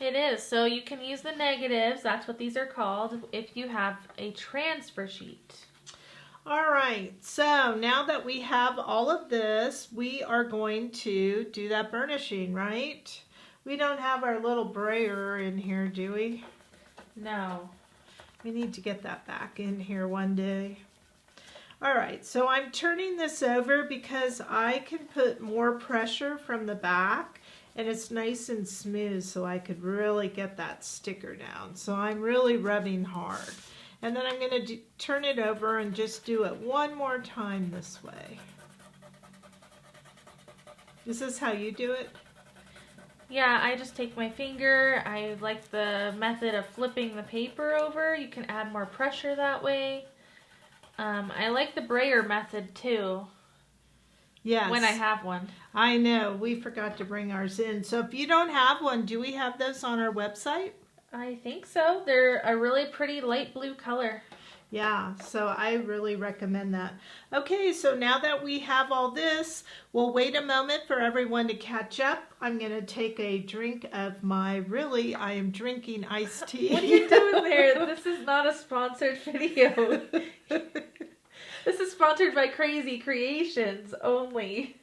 It is. So you can use the negatives, that's what these are called, if you have a transfer sheet. All right, so now that we have all of this, we are going to do that burnishing, right? We don't have our little brayer in here, do we? No. We need to get that back in here one day. All right, so I'm turning this over because I can put more pressure from the back and it's nice and smooth so I could really get that sticker down. So I'm really rubbing hard. And then I'm going to turn it over and just do it one more time this way. Is this how you do it? Yeah, I just take my finger. I like the method of flipping the paper over. You can add more pressure that way. I like the brayer method too. Yes. When I have one. I know. We forgot to bring ours in. So if you don't have one, do we have those on our website? I think so. They're a really pretty light blue color. Yeah, so I really recommend that. Okay, so now that we have all this, we'll wait a moment for everyone to catch up. I'm going to take a drink of I am drinking iced tea. What are you doing there? This is not a sponsored video. This is sponsored by Krazy Kreations only.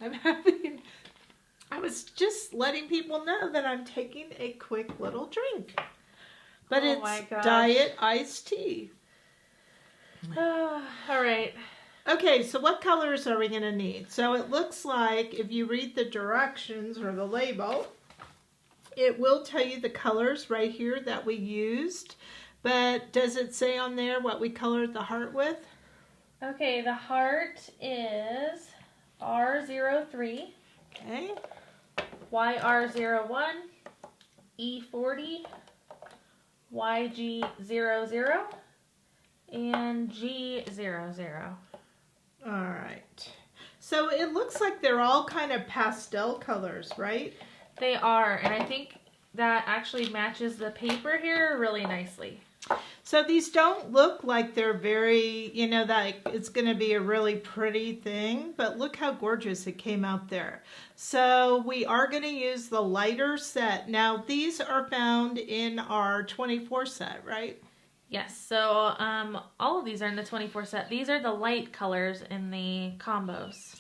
I was just letting people know that I'm taking a quick little drink. But it's diet iced tea. All right. Okay, so what colors are we going to need? So it looks like if you read the directions or the label, it will tell you the colors right here that we used. But does it say on there what we colored the heart with? Okay, the heart is R03. Okay. YR01. E40. YG00 and G00. All right. So it looks like they're all kind of pastel colors, right? They are, and I think that actually matches the paper here really nicely. So these don't look like they're very, that it's going to be a really pretty thing, but look how gorgeous it came out there. So we are going to use the lighter set. Now these are found in our 24 set, right? Yes, so all of these are in the 24 set. These are the light colors in the combos.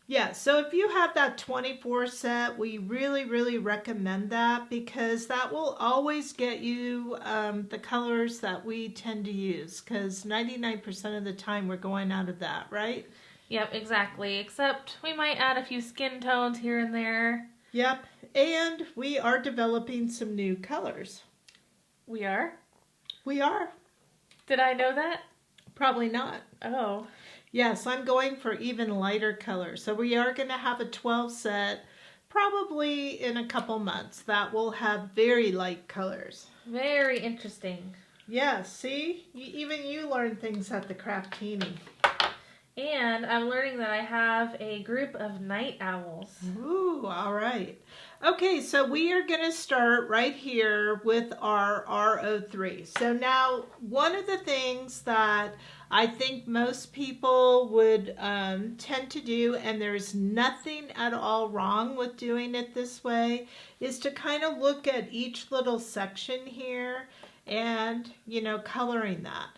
Yeah, so if you have that 24 set, we really, really recommend that because that will always get you the colors that we tend to use because 99% of the time we're going out of that, right? Yep, exactly, except we might add a few skin tones here and there. Yep, and we are developing some new colors. We are? We are. Did I know that? Probably not. Oh. Yes, I'm going for even lighter colors. So we are going to have a 12 set probably in a couple months that will have very light colors. Very interesting. Yeah, see? Even you learn things at the Kraftini. And I'm learning that I have a group of night owls. Ooh, all right. Okay, so we are going to start right here with our R03. So now, one of the things that I think most people would tend to do, and there's nothing at all wrong with doing it this way, is to kind of look at each little section here and, coloring that.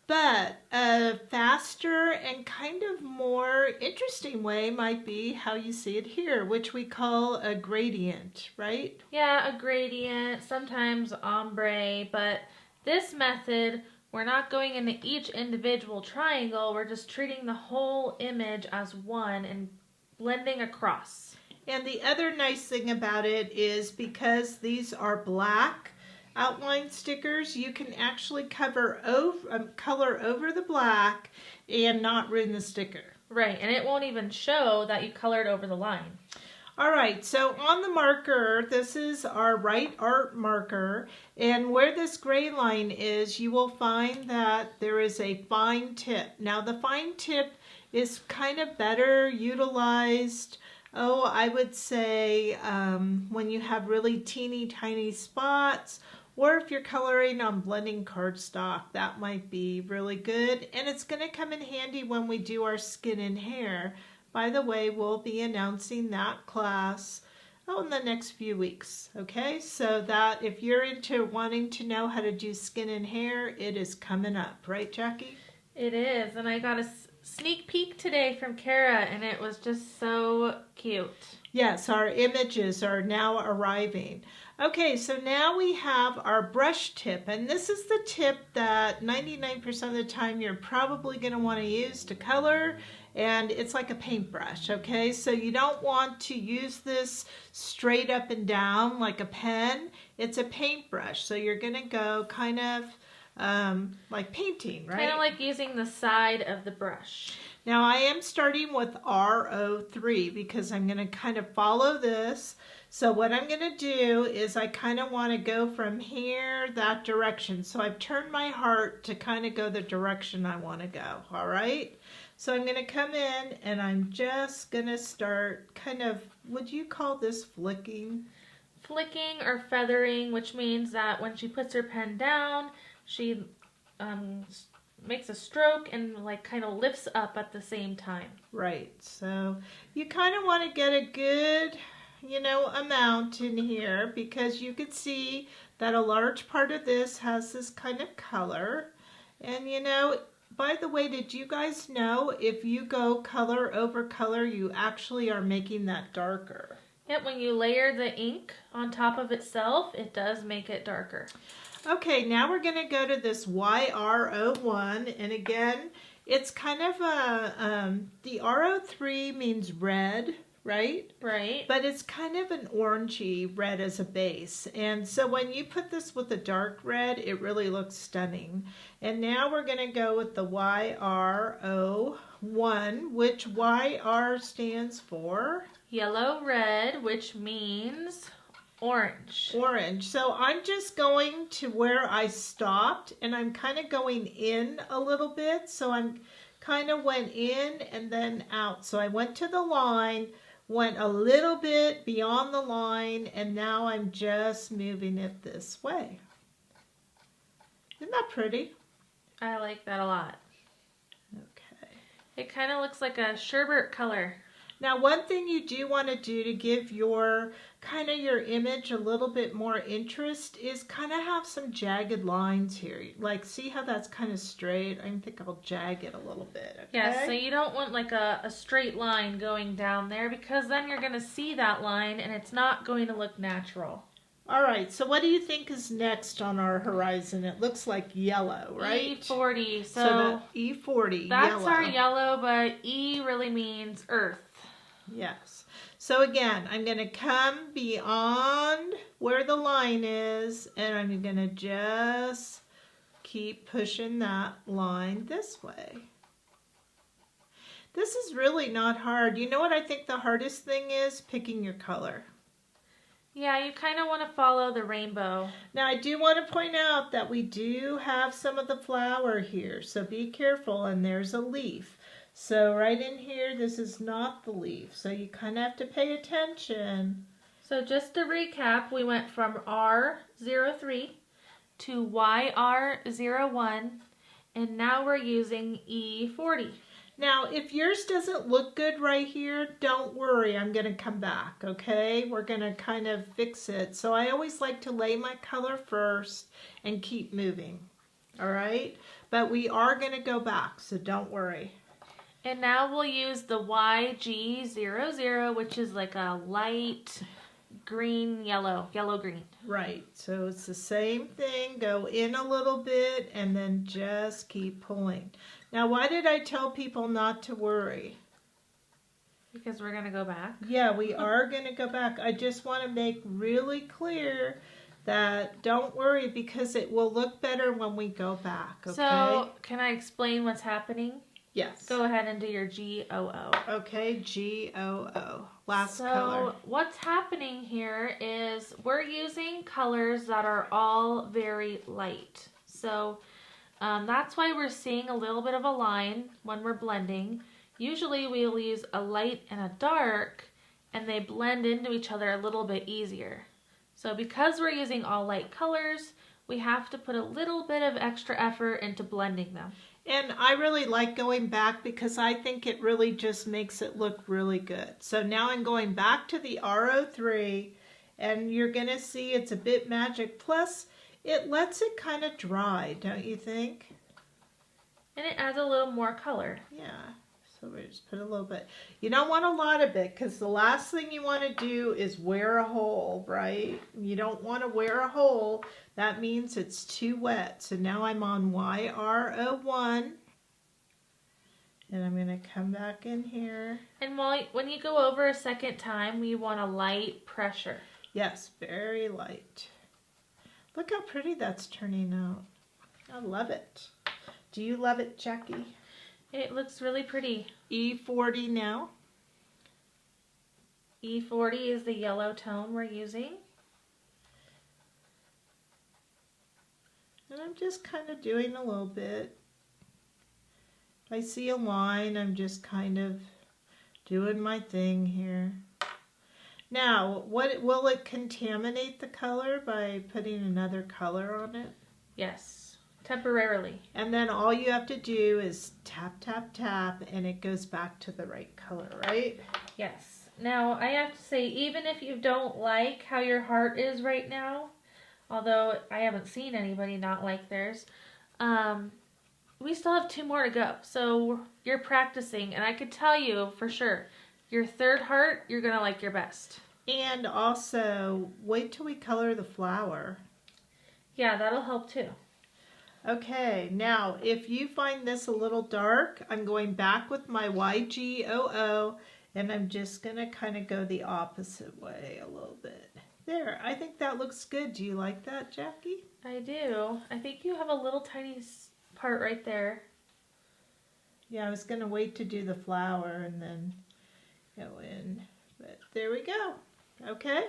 But a faster and kind of more interesting way might be how you see it here, which we call a gradient, right? Yeah, a gradient, sometimes ombre, but this method, we're not going into each individual triangle, we're just treating the whole image as one and blending across. And the other nice thing about it is because these are black outline stickers, you can actually color over the black and not ruin the sticker. Right, and it won't even show that you colored over the line. All right, so on the marker, this is our Rite art marker, and where this gray line is, you will find that there is a fine tip. Now the fine tip is kind of better utilized, I would say when you have really teeny tiny spots, or if you're coloring on blending cardstock, that might be really good. And it's going to come in handy when we do our skin and hair. By the way, we'll be announcing that class in the next few weeks. Okay, so that if you're into wanting to know how to do skin and hair, it is coming up. Right, Jackie? It is, and I got sneak peek today from Kara, and it was just so cute. Yes, our images are now arriving. Okay, so now we have our brush tip, and this is the tip that 99% of the time you're probably going to want to use to color, and it's like a paintbrush, okay? So you don't want to use this straight up and down like a pen. It's a paintbrush, so you're going to go kind of like painting, right? Kind of like using the side of the brush. Now I am starting with R03 because I'm going to kind of follow this. So what I'm going to do is I kind of want to go from here that direction. So I've turned my heart to kind of go the direction I want to go, all right? So I'm going to come in and I'm just going to start kind of, would you call this flicking? Flicking or feathering, which means that when she puts her pen down, she makes a stroke and like kind of lifts up at the same time. Right, so you kind of want to get a good, amount in here because you could see that a large part of this has this kind of color. And by the way, did you guys know if you go color over color, you actually are making that darker? Yep, when you layer the ink on top of itself, it does make it darker. Okay, now we're going to go to this YR01, and again, it's kind of the R03 means red, right? Right. But it's kind of an orangey red as a base, and so when you put this with a dark red, it really looks stunning. And now we're going to go with the YR01, which YR stands for? Yellow red, which means orange. Orange. So I'm just going to where I stopped and I'm kind of going in a little bit. So I'm kind of went in and then out. So I went to the line, went a little bit beyond the line, and now I'm just moving it this way. Isn't that pretty? I like that a lot. Okay. It kind of looks like a sherbet color. Now, one thing you do want to do to give your your image a little bit more interest is kind of have some jagged lines here. Like, see how that's kind of straight? I think I'll jag it a little bit. Okay? Yeah, so you don't want like a straight line going down there because then you're going to see that line and it's not going to look natural. All right, so what do you think is next on our horizon? It looks like yellow, right? E40. So the E40, that's yellow. our yellow, but E really means earth. Yes. So again, I'm going to come beyond where the line is, and I'm going to just keep pushing that line this way. This is really not hard. You know what I think the hardest thing is? Picking your color. Yeah, you kind of want to follow the rainbow. Now, I do want to point out that we do have some of the flower here, so be careful, and there's a leaf. So right in here, this is not the leaf, so you kind of have to pay attention. So just to recap, we went from R03 to YR01, and now we're using E40. Now, if yours doesn't look good right here, don't worry, I'm going to come back, okay? We're going to kind of fix it. So I always like to lay my color first and keep moving, all right? But we are going to go back, so don't worry. And now we'll use the YG00, which is like a light green, yellow-green. Right, so it's the same thing. Go in a little bit and then just keep pulling. Now, why did I tell people not to worry? Because we're going to go back. Yeah, we are going to go back. I just want to make really clear that don't worry because it will look better when we go back, okay? So, can I explain what's happening? Yes. Go ahead and do your GOO. Okay, GOO. Last so color. What's happening here is we're using colors that are all very light. So that's why we're seeing a little bit of a line when we're blending. Usually we'll use a light and a dark and they blend into each other a little bit easier. So because we're using all light colors, we have to put a little bit of extra effort into blending them. And I really like going back because I think it really just makes it look really good. So now I'm going back to the R03 and you're going to see it's a bit magic. Plus, it lets it kind of dry, don't you think? And it adds a little more color. Yeah. So we just put a little bit. You don't want a lot of it because the last thing you want to do is wear a hole, right? You don't want to wear a hole. That means it's too wet. So now I'm on YR01. And I'm going to come back in here. And when you go over a second time, we want a light pressure. Yes, very light. Look how pretty that's turning out. I love it. Do you love it, Jackie? It looks really pretty. E40 now. E40 is the yellow tone we're using. And I'm just kind of doing a little bit. If I see a line, I'm just kind of doing my thing here. Now, will it contaminate the color by putting another color on it? Yes. Temporarily. And then all you have to do is tap, tap, tap, and it goes back to the right color, right? Yes. Now, I have to say, even if you don't like how your heart is right now, although I haven't seen anybody not like theirs, we still have 2 more to go. So you're practicing, and I could tell you for sure, your third heart, you're going to like your best. And also, wait till we color the flower. Yeah, that'll help too. Okay, now if you find this a little dark, I'm going back with my YG00 and I'm just going to kind of go the opposite way a little bit. There, I think that looks good. Do you like that, Jackie? I do. I think you have a little tiny part right there. Yeah, I was going to wait to do the flower and then go in, but there we go. Okay.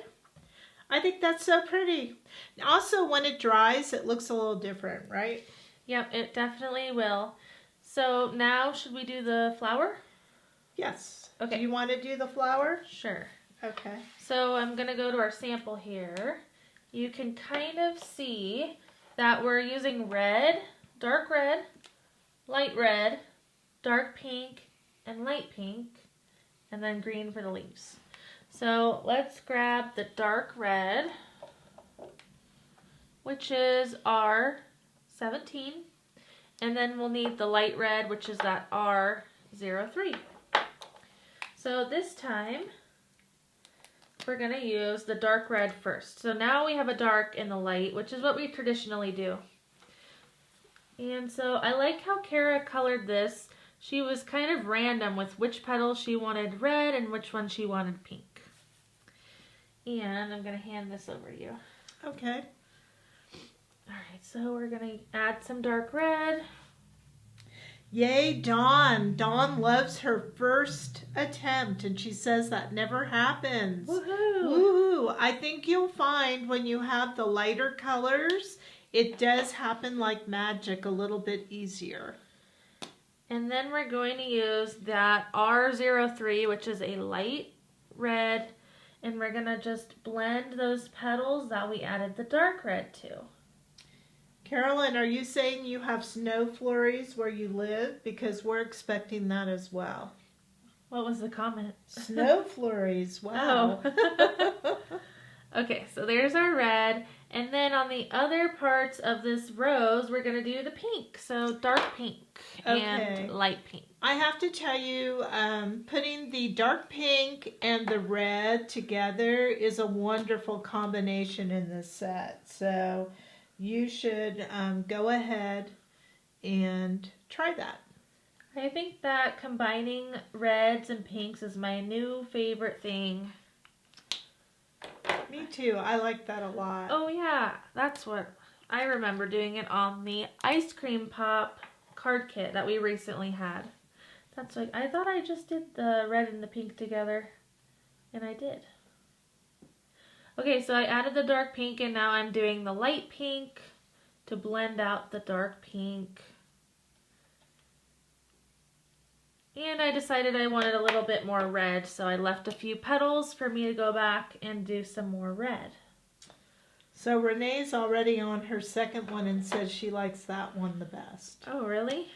I think that's so pretty. Also, when it dries, it looks a little different, right? Yep, it definitely will. So now, should we do the flower? Yes. Okay. Do you want to do the flower? Sure. Okay. So I'm going to go to our sample here. You can kind of see that we're using red, dark red, light red, dark pink, and light pink, and then green for the leaves. So let's grab the dark red, which is R17, and then we'll need the light red, which is that R03. So this time, we're going to use the dark red first. So now we have a dark and the light, which is what we traditionally do. And so I like how Kara colored this. She was kind of random with which petals she wanted red and which one she wanted pink. And I'm going to hand this over to you. Okay. Alright, so we're going to add some dark red. Yay, Dawn. Dawn loves her first attempt, and she says that never happens. Woohoo! Woohoo! I think you'll find when you have the lighter colors, it does happen like magic a little bit easier. And then we're going to use that R03, which is a light red, and we're going to just blend those petals that we added the dark red to. Carolyn, are you saying you have snow flurries where you live? Because we're expecting that as well. What was the comment? Snow flurries, wow. Oh. Okay, so there's our red. And then on the other parts of this rose, we're going to do the pink. So dark pink and light pink. I have to tell you, putting the dark pink and the red together is a wonderful combination in this set. So you should go ahead and try that. I think that combining reds and pinks is my new favorite thing. Me too. I like that a lot. Oh yeah, that's what I remember doing it on the ice cream pop card kit that we recently had. That's like, I thought I just did the red and the pink together, and I did. Okay, so I added the dark pink, and now I'm doing the light pink to blend out the dark pink. And I decided I wanted a little bit more red, so I left a few petals for me to go back and do some more red. So Renee's already on her second one and says she likes that one the best. Oh, really?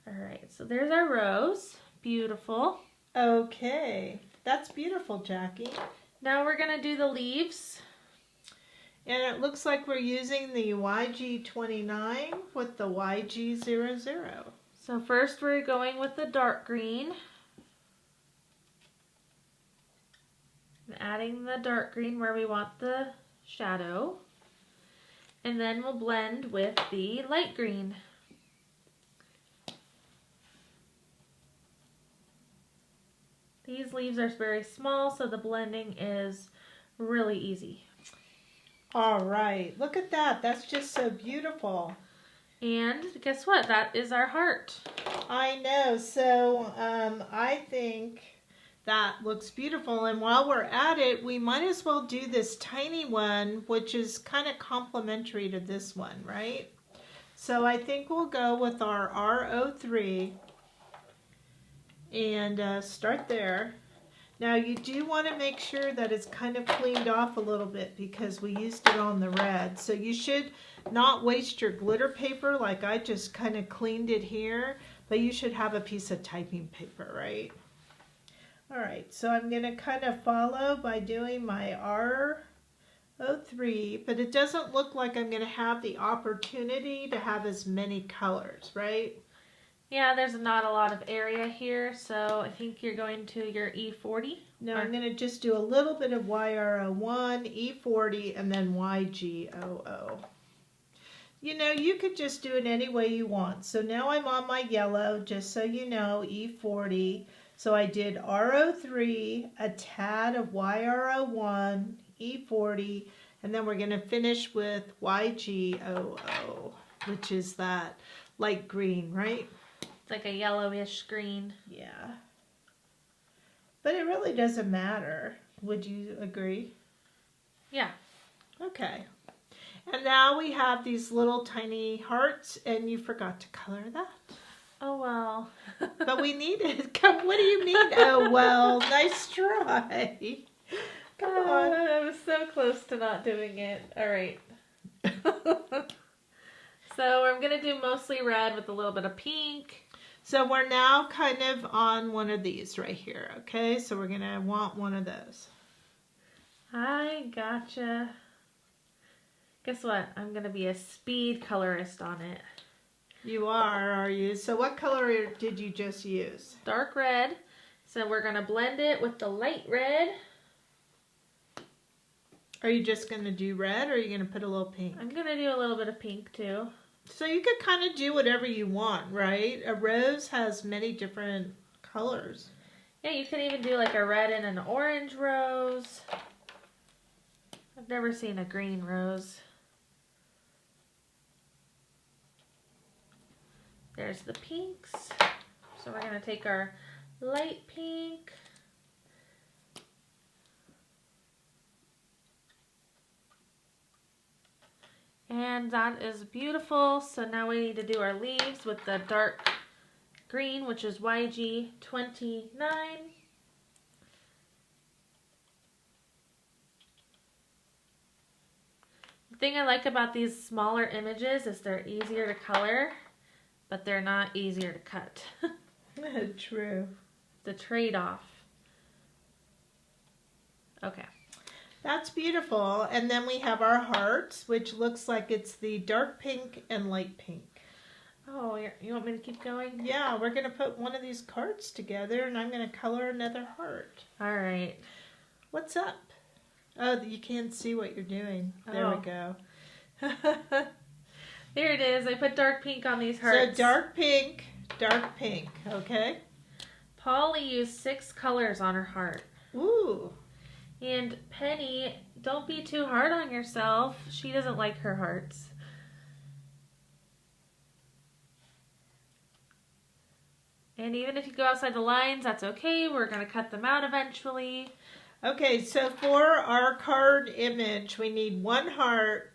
Alright, so there's our rose. Beautiful. Okay, that's beautiful, Jackie. Now we're going to do the leaves. And it looks like we're using the YG29 with the YG00. So first we're going with the dark green. And adding the dark green where we want the shadow. And then we'll blend with the light green. These leaves are very small, so the blending is really easy. All right, look at that. That's just so beautiful. And guess what? That is our heart. I know. So I think that looks beautiful. And while we're at it, we might as well do this tiny one, which is kind of complementary to this one, right? So I think we'll go with our R03 and start there. Now you do want to make sure that it's kind of cleaned off a little bit because we used it on the red. So you should not waste your glitter paper like I just kind of cleaned it here, but you should have a piece of typing paper, right? All right, so I'm going to kind of follow by doing my R03, but it doesn't look like I'm going to have the opportunity to have as many colors, right? Yeah, there's not a lot of area here, so I think you're going to your E40. No, I'm going to just do a little bit of YR01, E40, and then YG00. You know, you could just do it any way you want. So now I'm on my yellow, just so you know, E40. So I did R03, a tad of YR01, E40, and then we're going to finish with YG00, which is that light green, right? It's like a yellowish green. Yeah. But it really doesn't matter. Would you agree? Yeah. Okay. And now we have these little tiny hearts, and you forgot to color that. Oh, well. But we need it. Come, what do you mean, oh, well? Nice try. Come on. I was so close to not doing it. All right. So I'm going to do mostly red with a little bit of pink. So we're now kind of on one of these right here, okay? So we're going to want one of those. I gotcha. Guess what? I'm going to be a speed colorist on it. You are you? So what color did you just use? Dark red. So we're going to blend it with the light red. Are you just going to do red, or are you going to put a little pink? I'm going to do a little bit of pink too. So you could kind of do whatever you want, right? A rose has many different colors. Yeah, you could even do like a red and an orange rose. I've never seen a green rose. There's the pinks. So we're going to take our light pink. And that is beautiful. So now we need to do our leaves with the dark green, which is YG29. The thing I like about these smaller images is they're easier to color, but they're not easier to cut. True. The trade-off. Okay. That's beautiful. And then we have our hearts, which looks like it's the dark pink and light pink. Oh, you want me to keep going? Yeah, we're going to put one of these cards together, and I'm going to color another heart. All right. What's up? Oh, you can't see what you're doing. There we go. There it is. I put dark pink on these hearts. So dark pink, okay? Polly used 6 colors on her heart. Ooh. And Penny, don't be too hard on yourself. She doesn't like her hearts. And even if you go outside the lines, that's okay. We're going to cut them out eventually. Okay, so for our card image, we need 1 heart,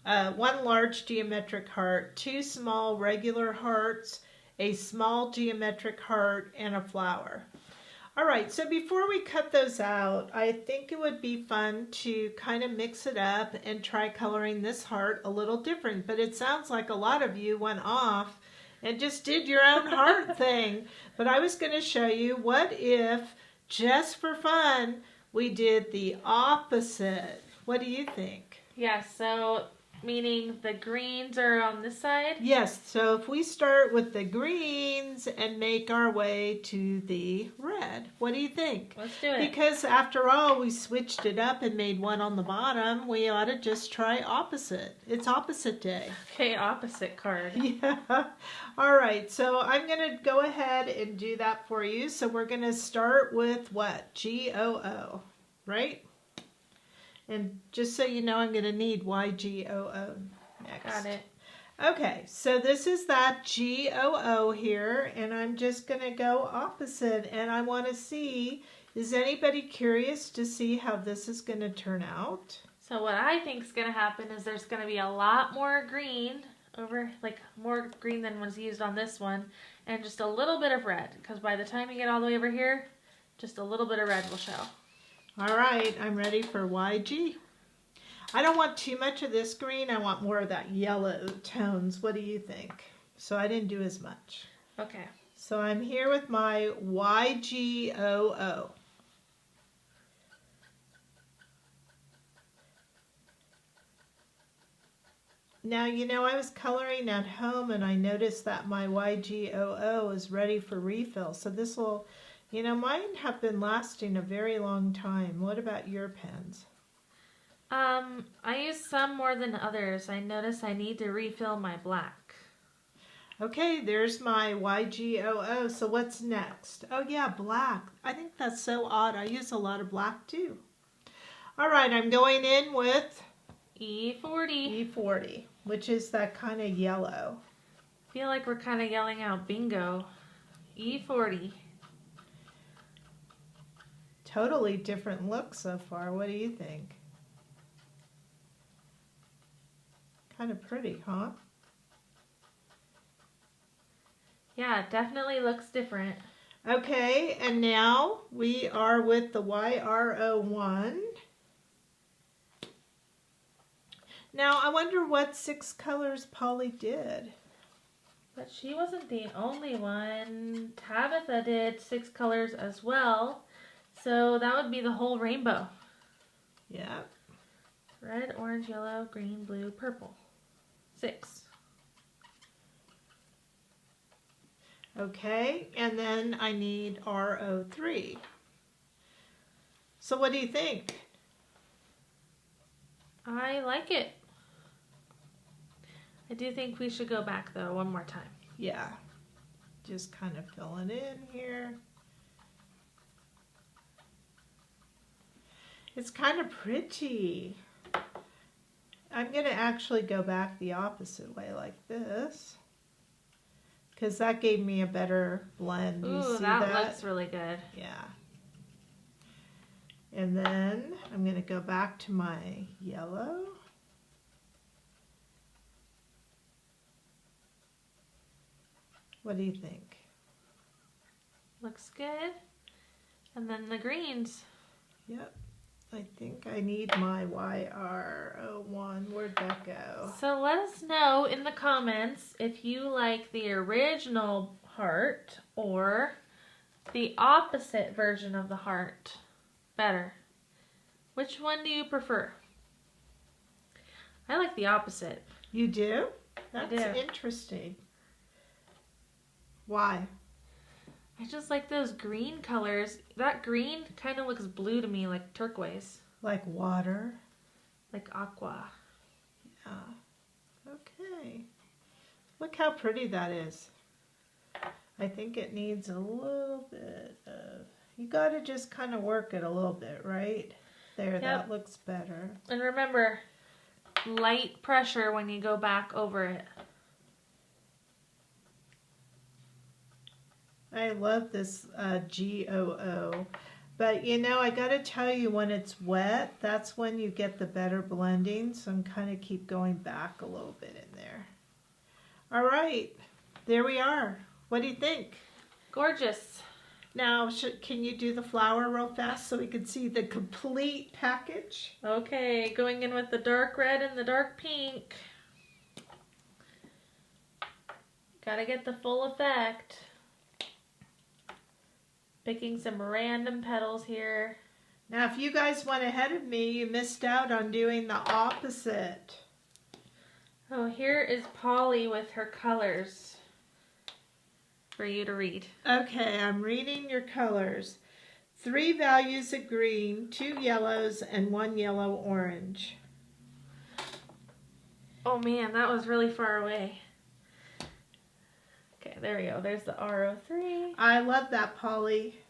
1 large geometric heart, 2 small regular hearts, a small geometric heart, and a flower. All right, so before we cut those out, I think it would be fun to kind of mix it up and try coloring this heart a little different. But it sounds like a lot of you went off and just did your own heart thing. But I was going to show you, what if, just for fun, we did the opposite? What do you think? Yeah, so meaning the greens are on this side? Yes, so if we start with the greens and make our way to the red, what do you think? Let's do it. Because after all, we switched it up and made one on the bottom, we ought to just try opposite. It's opposite day. Okay, opposite card. Yeah. All right, so I'm going to go ahead and do that for you. So we're going to start with what? GOO, right? And just so you know, I'm going to need YGOO next. Got it. Okay, so this is that GOO here, and I'm just going to go opposite, and I want to see, is anybody curious to see how this is going to turn out? So what I think is going to happen is there's going to be a lot more green over, like more green than was used on this one, and just a little bit of red, because by the time you get all the way over here, just a little bit of red will show. All right, I'm ready for YG. I don't want too much of this green. I want more of that yellow tones. What do you think? So I didn't do as much. Okay. So I'm here with my YGOO. Now, you know, I was coloring at home and I noticed that my YGOO is ready for refill. So this will, you know, mine have been lasting a very long time. What about your pens? I use some more than others. I notice I need to refill my black. Okay, there's my YGOO. So what's next? Oh yeah, black. I think that's so odd. I use a lot of black too. All right, I'm going in with E40. E40, which is that kind of yellow. I feel like we're kind of yelling out bingo. E40. Totally different look so far. What do you think? Kind of pretty, huh? Yeah, it definitely looks different. Okay, and now we are with the YRO1. Now, I wonder what 6 colors Polly did. But she wasn't the only one. Tabitha did 6 colors as well. So that would be the whole rainbow. Yeah. Red, orange, yellow, green, blue, purple. 6. Okay, and then I need RO3. So what do you think? I like it. I do think we should go back though one more time. Yeah, just kind of fill it in here. It's kind of pretty. I'm going to actually go back the opposite way like this, because that gave me a better blend. You Ooh, see that looks really good. Yeah. And then I'm going to go back to my yellow. What do you think? Looks good. And then the greens. Yep. I think I need my YR01. Where'd that go? So let us know in the comments if you like the original heart or the opposite version of the heart better. Which one do you prefer? I like the opposite. You do? I That's do. interesting. Why? I just like those green colors. That green kind of looks blue to me, like turquoise. Like water? Like aqua. Yeah. Okay. Look how pretty that is. I think it needs a little bit of... You got to just kind of work it a little bit, right? There, Yep. That looks better. And remember, light pressure when you go back over it. I love this GOO. But, you know, I got to tell you, when it's wet, that's when you get the better blending. So I'm kind of keep going back a little bit in there. All right. There we are. What do you think? Gorgeous. Now, can you do the flower real fast so we can see the complete package? Okay, going in with the dark red and the dark pink. Gotta get the full effect. Picking some random petals here. Now, if you guys went ahead of me, you missed out on doing the opposite. Oh, here is Polly with her colors for you to read. Okay, I'm reading your colors. 3 values of green, 2 yellows, and 1 yellow-orange. Oh man, that was really far away. Okay, there we go. There's the RO3. I love that, Polly.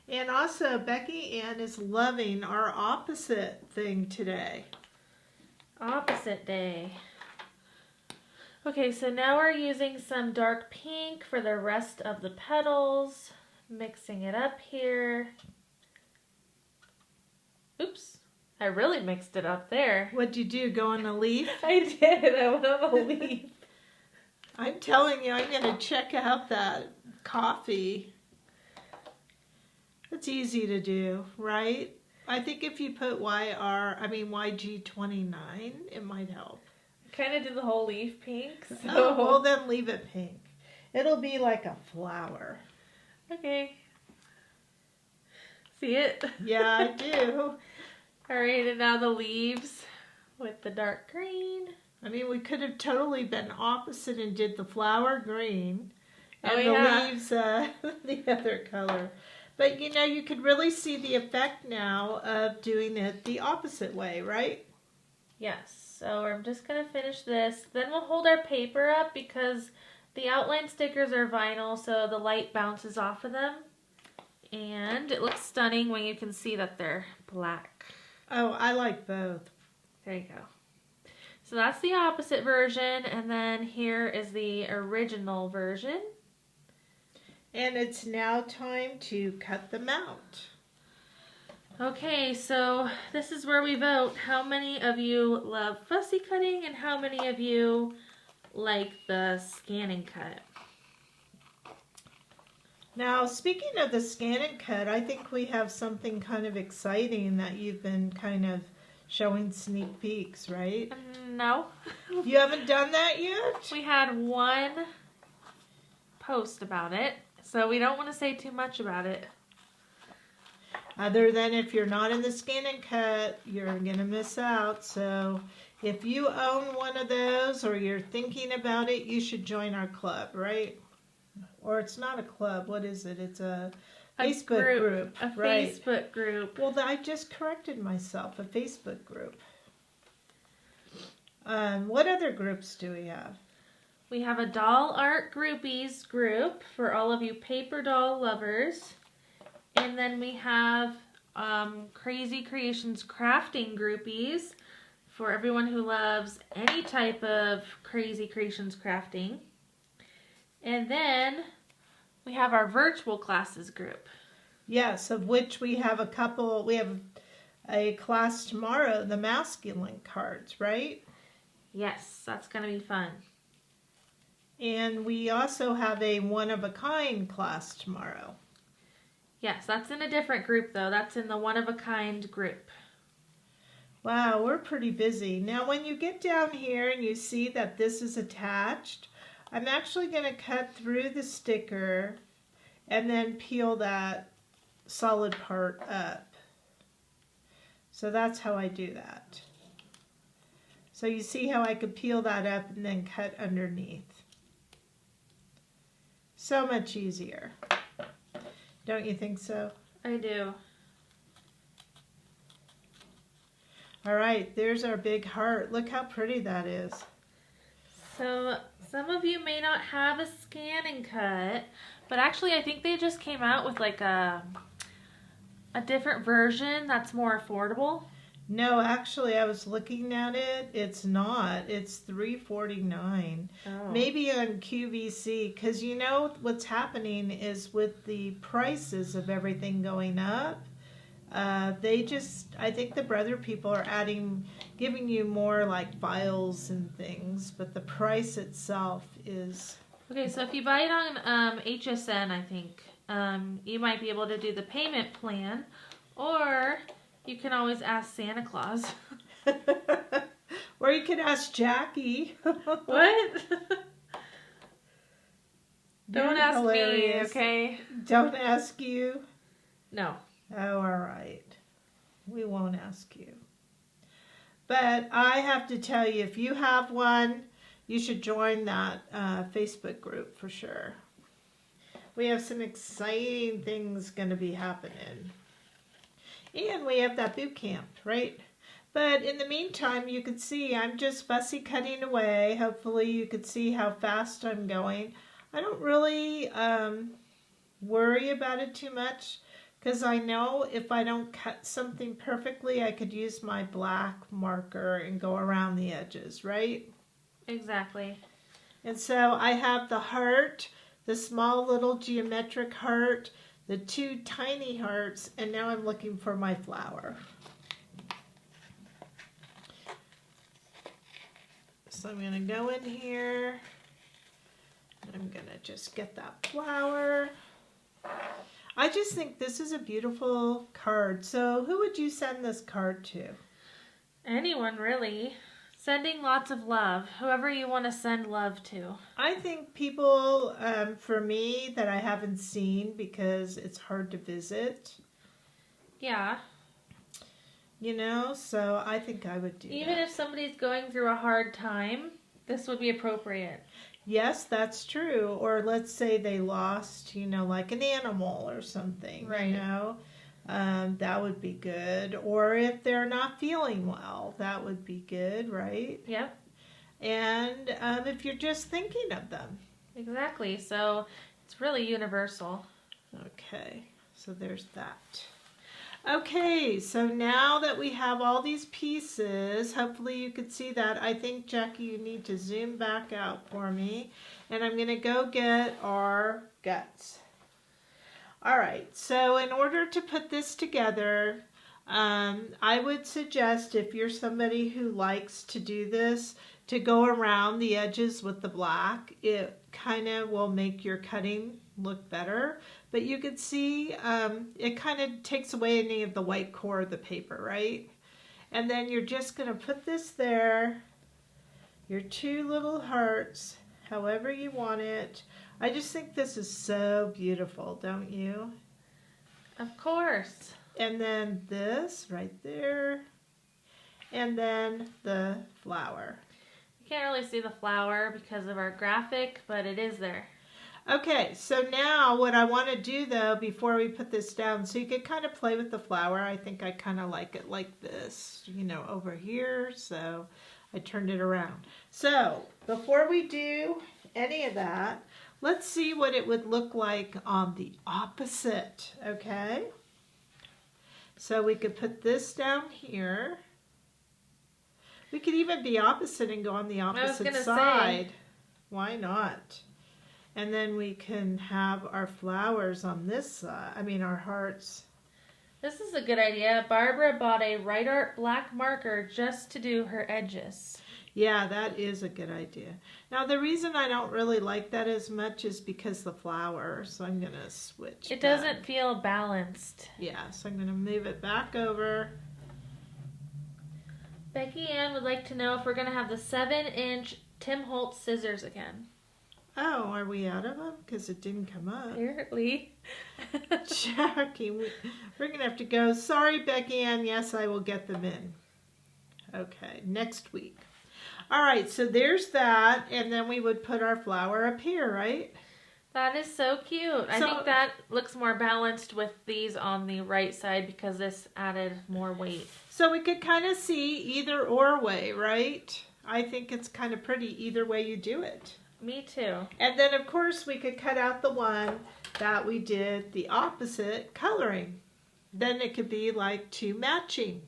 And also, Becky Ann is loving our opposite thing today. Opposite day. Okay, so now we're using some dark pink for the rest of the petals. Mixing it up here. Oops, I really mixed it up there. What'd you do, go on a leaf? I did, I went on a leaf. I'm telling you, I'm going to check out that coffee. It's easy to do, right? I think if you put YG29, it might help. Kind of did the whole leaf pink. So. Oh, well, then leave it pink. It'll be like a flower. Okay. See it? Yeah, I do. All right, and now the leaves with the dark green. I mean, we could have totally been opposite and did the flower green and the leaves the other color. But, you know, you could really see the effect now of doing it the opposite way, right? Yes, so I'm just going to finish this. Then we'll hold our paper up because the outline stickers are vinyl, so the light bounces off of them. And it looks stunning when you can see that they're black. Oh, I like both. There you go. So that's the opposite version, and then here is the original version. And it's now time to cut them out. Okay, so this is where we vote. How many of you love fussy cutting and how many of you like the scan and cut? Now, speaking of the scan and cut, I think we have something kind of exciting that you've been kind of showing sneak peeks, right? No. You haven't done that yet? We had one post about it, so we don't want to say too much about it. Other than if you're not in the scan and cut, you're going to miss out. So if you own one of those or you're thinking about it, you should join our club, right? Or it's not a club. What is it? It's a Facebook group. A right. Facebook group. Well, I just corrected myself. A Facebook group. What other groups do we have? We have a doll art groupies group for all of you paper doll lovers. And then we have Krazy Kreations crafting groupies for everyone who loves any type of Krazy Kreations crafting. And then we have our virtual classes group. Yes, of which we have a couple. We have a class tomorrow, the masculine cards, right? Yes, that's going to be fun. And we also have a one-of-a-kind class tomorrow. Yes, that's in a different group, though. That's in the one-of-a-kind group. Wow, we're pretty busy. Now, when you get down here and you see that this is attached, I'm actually going to cut through the sticker and then peel that solid part up. So that's how I do that. So you see how I could peel that up and then cut underneath. So much easier. Don't you think so? I do. All right, there's our big heart. Look how pretty that is. So some of you may not have a scan and cut, but actually I think they just came out with like a different version that's more affordable. No, actually, I was looking at it. It's not. It's $3.49. Oh. Maybe on QVC, because you know what's happening is with the prices of everything going up, I think the Brother people are giving you more like files and things, but the price itself is... Okay, so if you buy it on HSN, I think, you might be able to do the payment plan, or you can always ask Santa Claus. Or you could ask Jackie. What? Don't You're ask hilarious. me, okay? Don't ask you? No. Oh, all right. We won't ask you. But I have to tell you, if you have one, you should join that Facebook group for sure. We have some exciting things going to be happening. And we have that boot camp, right? But in the meantime, you can see I'm just fussy cutting away. Hopefully you could see how fast I'm going. I don't really worry about it too much because I know if I don't cut something perfectly, I could use my black marker and go around the edges, right? Exactly. And so I have the heart, the small little geometric heart, the two tiny hearts, and now I'm looking for my flower. So I'm going to go in here. I'm going to just get that flower. I just think this is a beautiful card. So who would you send this card to? Anyone, really. Sending lots of love. Whoever you want to send love to. I think people, for me, that I haven't seen because it's hard to visit. Yeah. You know, so I think I would do Even that. if somebody's going through a hard time, this would be appropriate. Yes, that's true. Or let's say they lost, you know, like an animal or something, Right. You know. That would be good. Or if they're not feeling well, that would be good, right? Yep. And if you're just thinking of them. Exactly. So it's really universal. Okay, so there's that. Okay, so now that we have all these pieces, hopefully you could see that. I think, Jackie, you need to zoom back out for me. And I'm going to go get our guts. All right, so in order to put this together, I would suggest if you're somebody who likes to do this, to go around the edges with the black. It kind of will make your cutting look better. But you can see it kind of takes away any of the white core of the paper, right? And then you're just going to put this there, your two little hearts, however you want it. I just think this is so beautiful, don't you? Of course. And then this right there, and then the flower. You can't really see the flower because of our graphic, but it is there. Okay, so now what I want to do though, before we put this down, so you can kind of play with the flower. I think I kind of like it like this, you know, over here. So I turned it around. So before we do any of that, let's see what it would look like on the opposite, okay? So we could put this down here. We could even be opposite and go on the opposite side. Why not? And then we can have our flowers on this side. I mean, our hearts. This is a good idea. Barbara bought a Rite Art black marker just to do her edges. Yeah, that is a good idea. Now, the reason I don't really like that as much is because the flower. So I'm going to switch It back. doesn't feel balanced. Yeah, so I'm going to move it back over. Becky Ann would like to know if we're going to have the 7-inch Tim Holtz scissors again. Oh, are we out of them? Because it didn't come up. Apparently. Jackie, we're going to have to go. Sorry, Becky Ann. Yes, I will get them in. Okay, next week. All right, so there's that. And then we would put our flower up here, right? That is so cute. I So- think that looks more balanced with these on the right side because this added more weight. So we could kind of see either or way, right? I think it's kind of pretty either way you do it. Me too. And then, of course, we could cut out the one that we did the opposite coloring. Then it could be like two matching.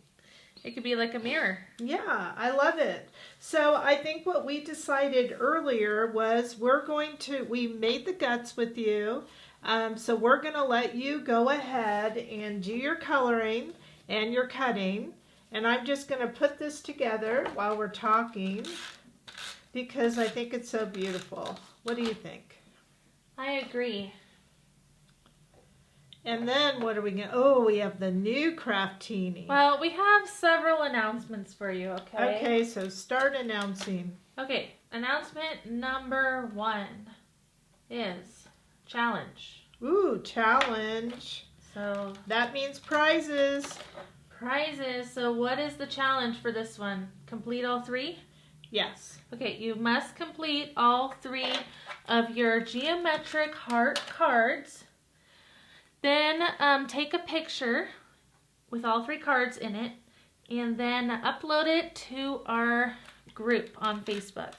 It could be like a mirror. Yeah, I love it. So I think what we decided earlier was we made the guts with you. So we're going to let you go ahead and do your coloring and your cutting. And I'm just going to put this together while we're talking because I think it's so beautiful. What do you think? I agree. And then what are we going to... Oh, we have the new Kraftini. Well, we have several announcements for you, okay? Okay, so start announcing. Okay, announcement number 1 is challenge. Ooh, challenge. So That means prizes. prizes. So what is the challenge for this one? Complete all 3? Yes. Okay, you must complete all 3 of your geometric heart cards. Then take a picture with all 3 cards in it, and then upload it to our group on Facebook.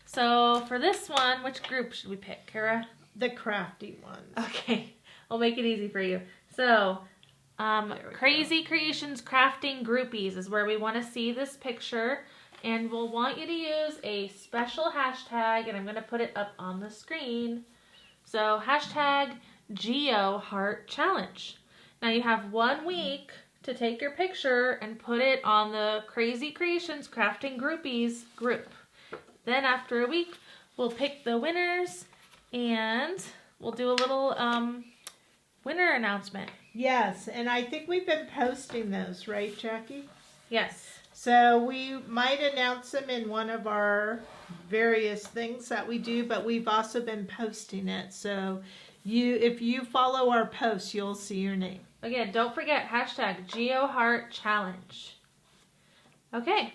So for this one, which group should we pick, Kara? The crafty ones. Okay, I'll make it easy for you. So Krazy Kreations Crafting Groupies is where we want to see this picture, and we'll want you to use a special hashtag, and I'm going to put it up on the screen. So hashtag GeoHeartChallenge. Now you have 1 week to take your picture and put it on the Krazy Kreations Crafting Groupies group. Then after a week, we'll pick the winners and we'll do a little winner announcement. Yes, and I think we've been posting those, right, Jackie? Yes. So we might announce them in one of our various things that we do, but we've also been posting it. So if you follow our posts, you'll see your name. Again, don't forget hashtag GeoHeartChallenge. Okay.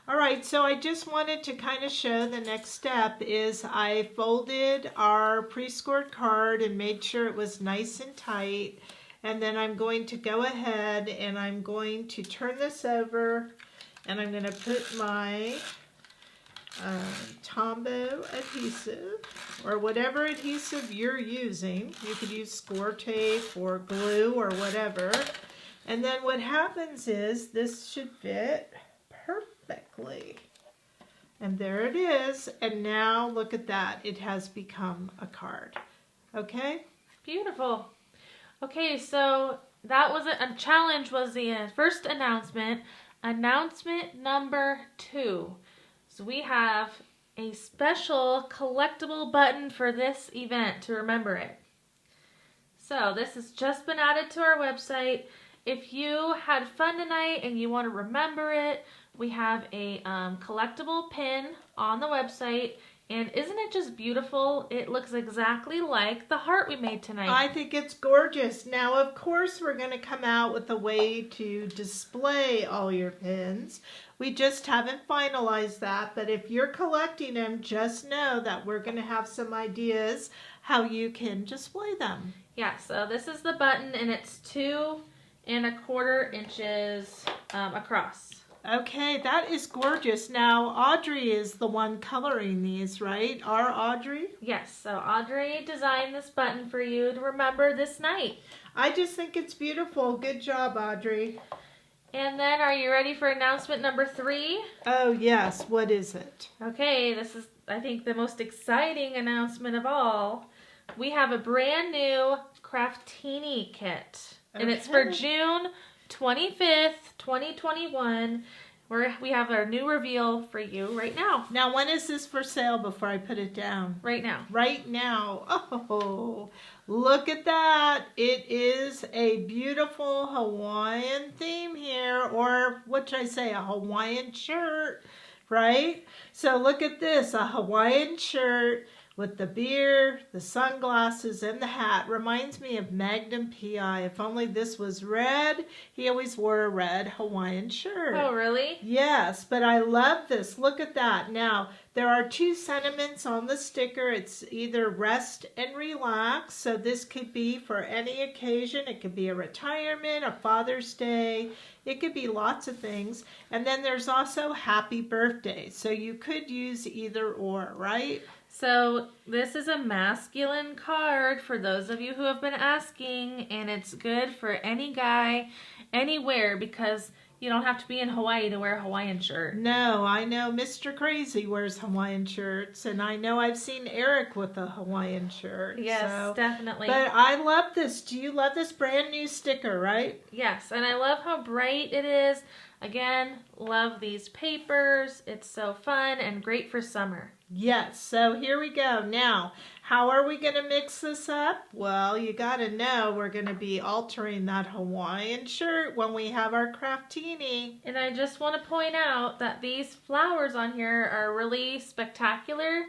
All right, so I just wanted to kind of show the next step is I folded our pre-scored card and made sure it was nice and tight. And then I'm going to go ahead and I'm going to turn this over and I'm going to put my Tombow adhesive or whatever adhesive you're using. You could use score tape or glue or whatever. And then what happens is this should fit perfectly. And there it is. And now look at that. It has become a card. Okay? Beautiful. Okay, so that was a challenge was the first announcement. Announcement number 2. So we have a special collectible button for this event to remember it. So this has just been added to our website. If you had fun tonight and you want to remember it, we have a collectible pin on the website. And isn't it just beautiful? It looks exactly like the heart we made tonight. I think it's gorgeous. Now, of course, we're going to come out with a way to display all your pins. We just haven't finalized that. But if you're collecting them, just know that we're going to have some ideas how you can display them. Yeah, so this is the button, and it's 2¼ inches across. Okay, that is gorgeous. Now, Audrey is the one coloring these, right? Our Audrey? Yes, so Audrey designed this button for you to remember this night. I just think it's beautiful. Good job, Audrey. And then, are you ready for announcement number 3? Oh, yes. What is it? Okay, this is, I think, the most exciting announcement of all. We have a brand new Kraftini kit. And it's for June 25th, 2021, where we have our new reveal for you right now. Now, when is this for sale before I put it down? Right now. Right now. Oh, look at that. It is a beautiful Hawaiian theme here, or what should I say, a Hawaiian shirt, right? So look at this, a Hawaiian shirt with the beer, the sunglasses, and the hat. Reminds me of Magnum P.I. If only this was red. He always wore a red Hawaiian shirt. Oh, really? Yes, but I love this. Look at that. Now, there are 2 sentiments on the sticker. It's either rest and relax. So this could be for any occasion. It could be a retirement, a Father's Day. It could be lots of things. And then there's also happy birthday. So you could use either or, right? So this is a masculine card for those of you who have been asking, and it's good for any guy, anywhere, because you don't have to be in Hawaii to wear a Hawaiian shirt. No, I know Mr. Krazy wears Hawaiian shirts, and I know I've seen Eric with a Hawaiian shirt. Yes, so. definitely. But I love this. Do you love this brand new sticker, right? Yes, and I love how bright it is. Again, love these papers. It's so fun and great for summer. Yes, so here we go. Now, how are we going to mix this up? Well, you got to know we're going to be altering that Hawaiian shirt when we have our Kraftini. And I just want to point out that these flowers on here are really spectacular.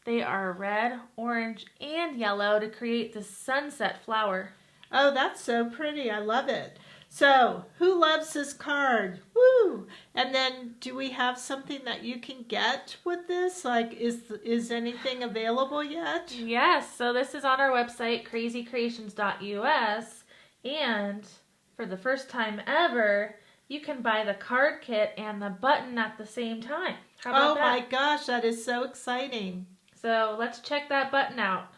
They are red, orange, and yellow to create the sunset flower. Oh, that's so pretty. I love it. So, who loves this card? Woo! And then, do we have something that you can get with this? Like, is anything available yet? Yes, so this is on our website, crazycreations.us, and for the first time ever, you can buy the card kit and the button at the same time. How about that? Oh my gosh, that is so exciting. So let's check that button out.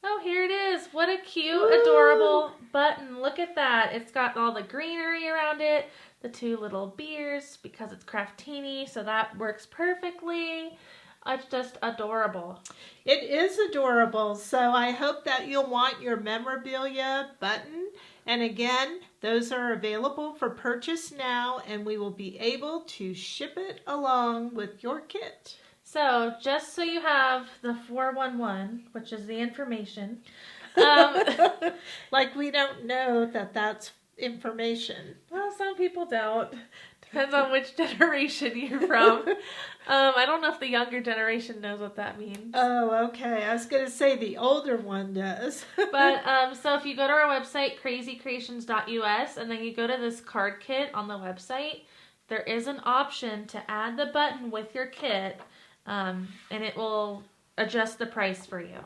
Oh, here it is. What a cute, Woo! adorable button. Look at that. It's got all the greenery around it, the two little beers because it's Kraftini, so that works perfectly. It's just adorable. It is adorable, so I hope that you'll want your memorabilia button. And again, those are available for purchase now, and we will be able to ship it along with your kit. So, just so you have the 411, which is the information. Like we don't know that that's information. Well, some people don't. Depends on which generation you're from. I don't know if the younger generation knows what that means. Oh, okay. I was going to say the older one does. But, so if you go to our website, crazycreations.us, and then you go to this card kit on the website, there is an option to add the button with your kit, and it will adjust the price for you.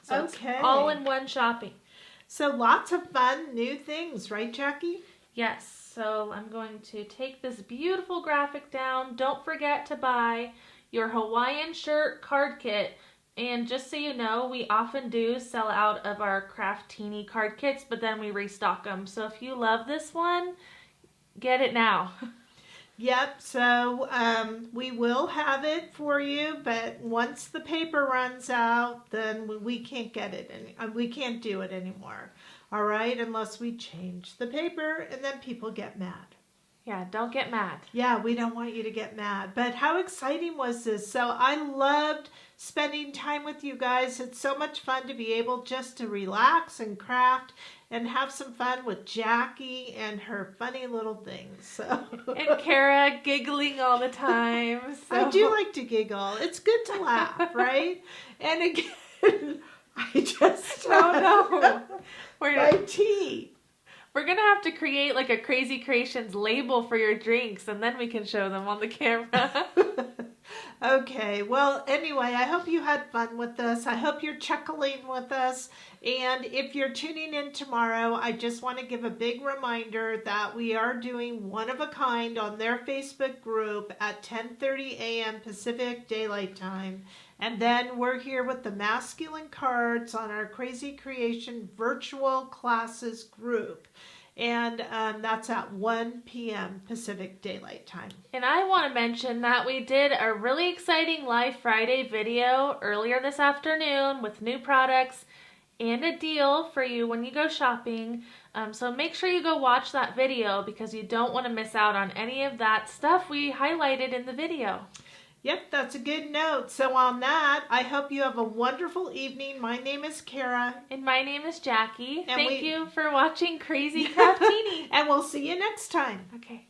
So Okay. It's all in one shopping. So lots of fun new things, right, Jackie? Yes. So I'm going to take this beautiful graphic down. Don't forget to buy your Hawaiian shirt card kit. And just so you know, we often do sell out of our Kraftini card kits, but then we restock them. So if you love this one, get it now. Yep, so we will have it for you, but once the paper runs out, then we can't get it, we can't do it anymore. All right, unless we change the paper, and then people get mad. Yeah, don't get mad. Yeah, we don't want you to get mad. But how exciting was this? So I loved spending time with you guys. It's so much fun to be able just to relax and craft and have some fun with Jackie and her funny little things. So. And Kara giggling all the time. So. I do like to giggle. It's good to laugh, right? And again, I just don't know. My tea. We're going to have to create like a Crazy Creations label for your drinks, and then we can show them on the camera. Okay, well, anyway, I hope you had fun with us. I hope you're chuckling with us. And if you're tuning in tomorrow, I just want to give a big reminder that we are doing One of a Kind on their Facebook group at 10:30 a.m. Pacific Daylight Time. And then we're here with the masculine cards on our Crazy Creation virtual classes group. And that's at 1 p.m. Pacific Daylight Time. And I want to mention that we did a really exciting Live Friday video earlier this afternoon with new products and a deal for you when you go shopping. So make sure you go watch that video because you don't want to miss out on any of that stuff we highlighted in the video. Yep, that's a good note. So on that, I hope you have a wonderful evening. My name is Kara. And my name is Jackie. And Thank you for watching Crazy Kraftini. And we'll see you next time. Okay.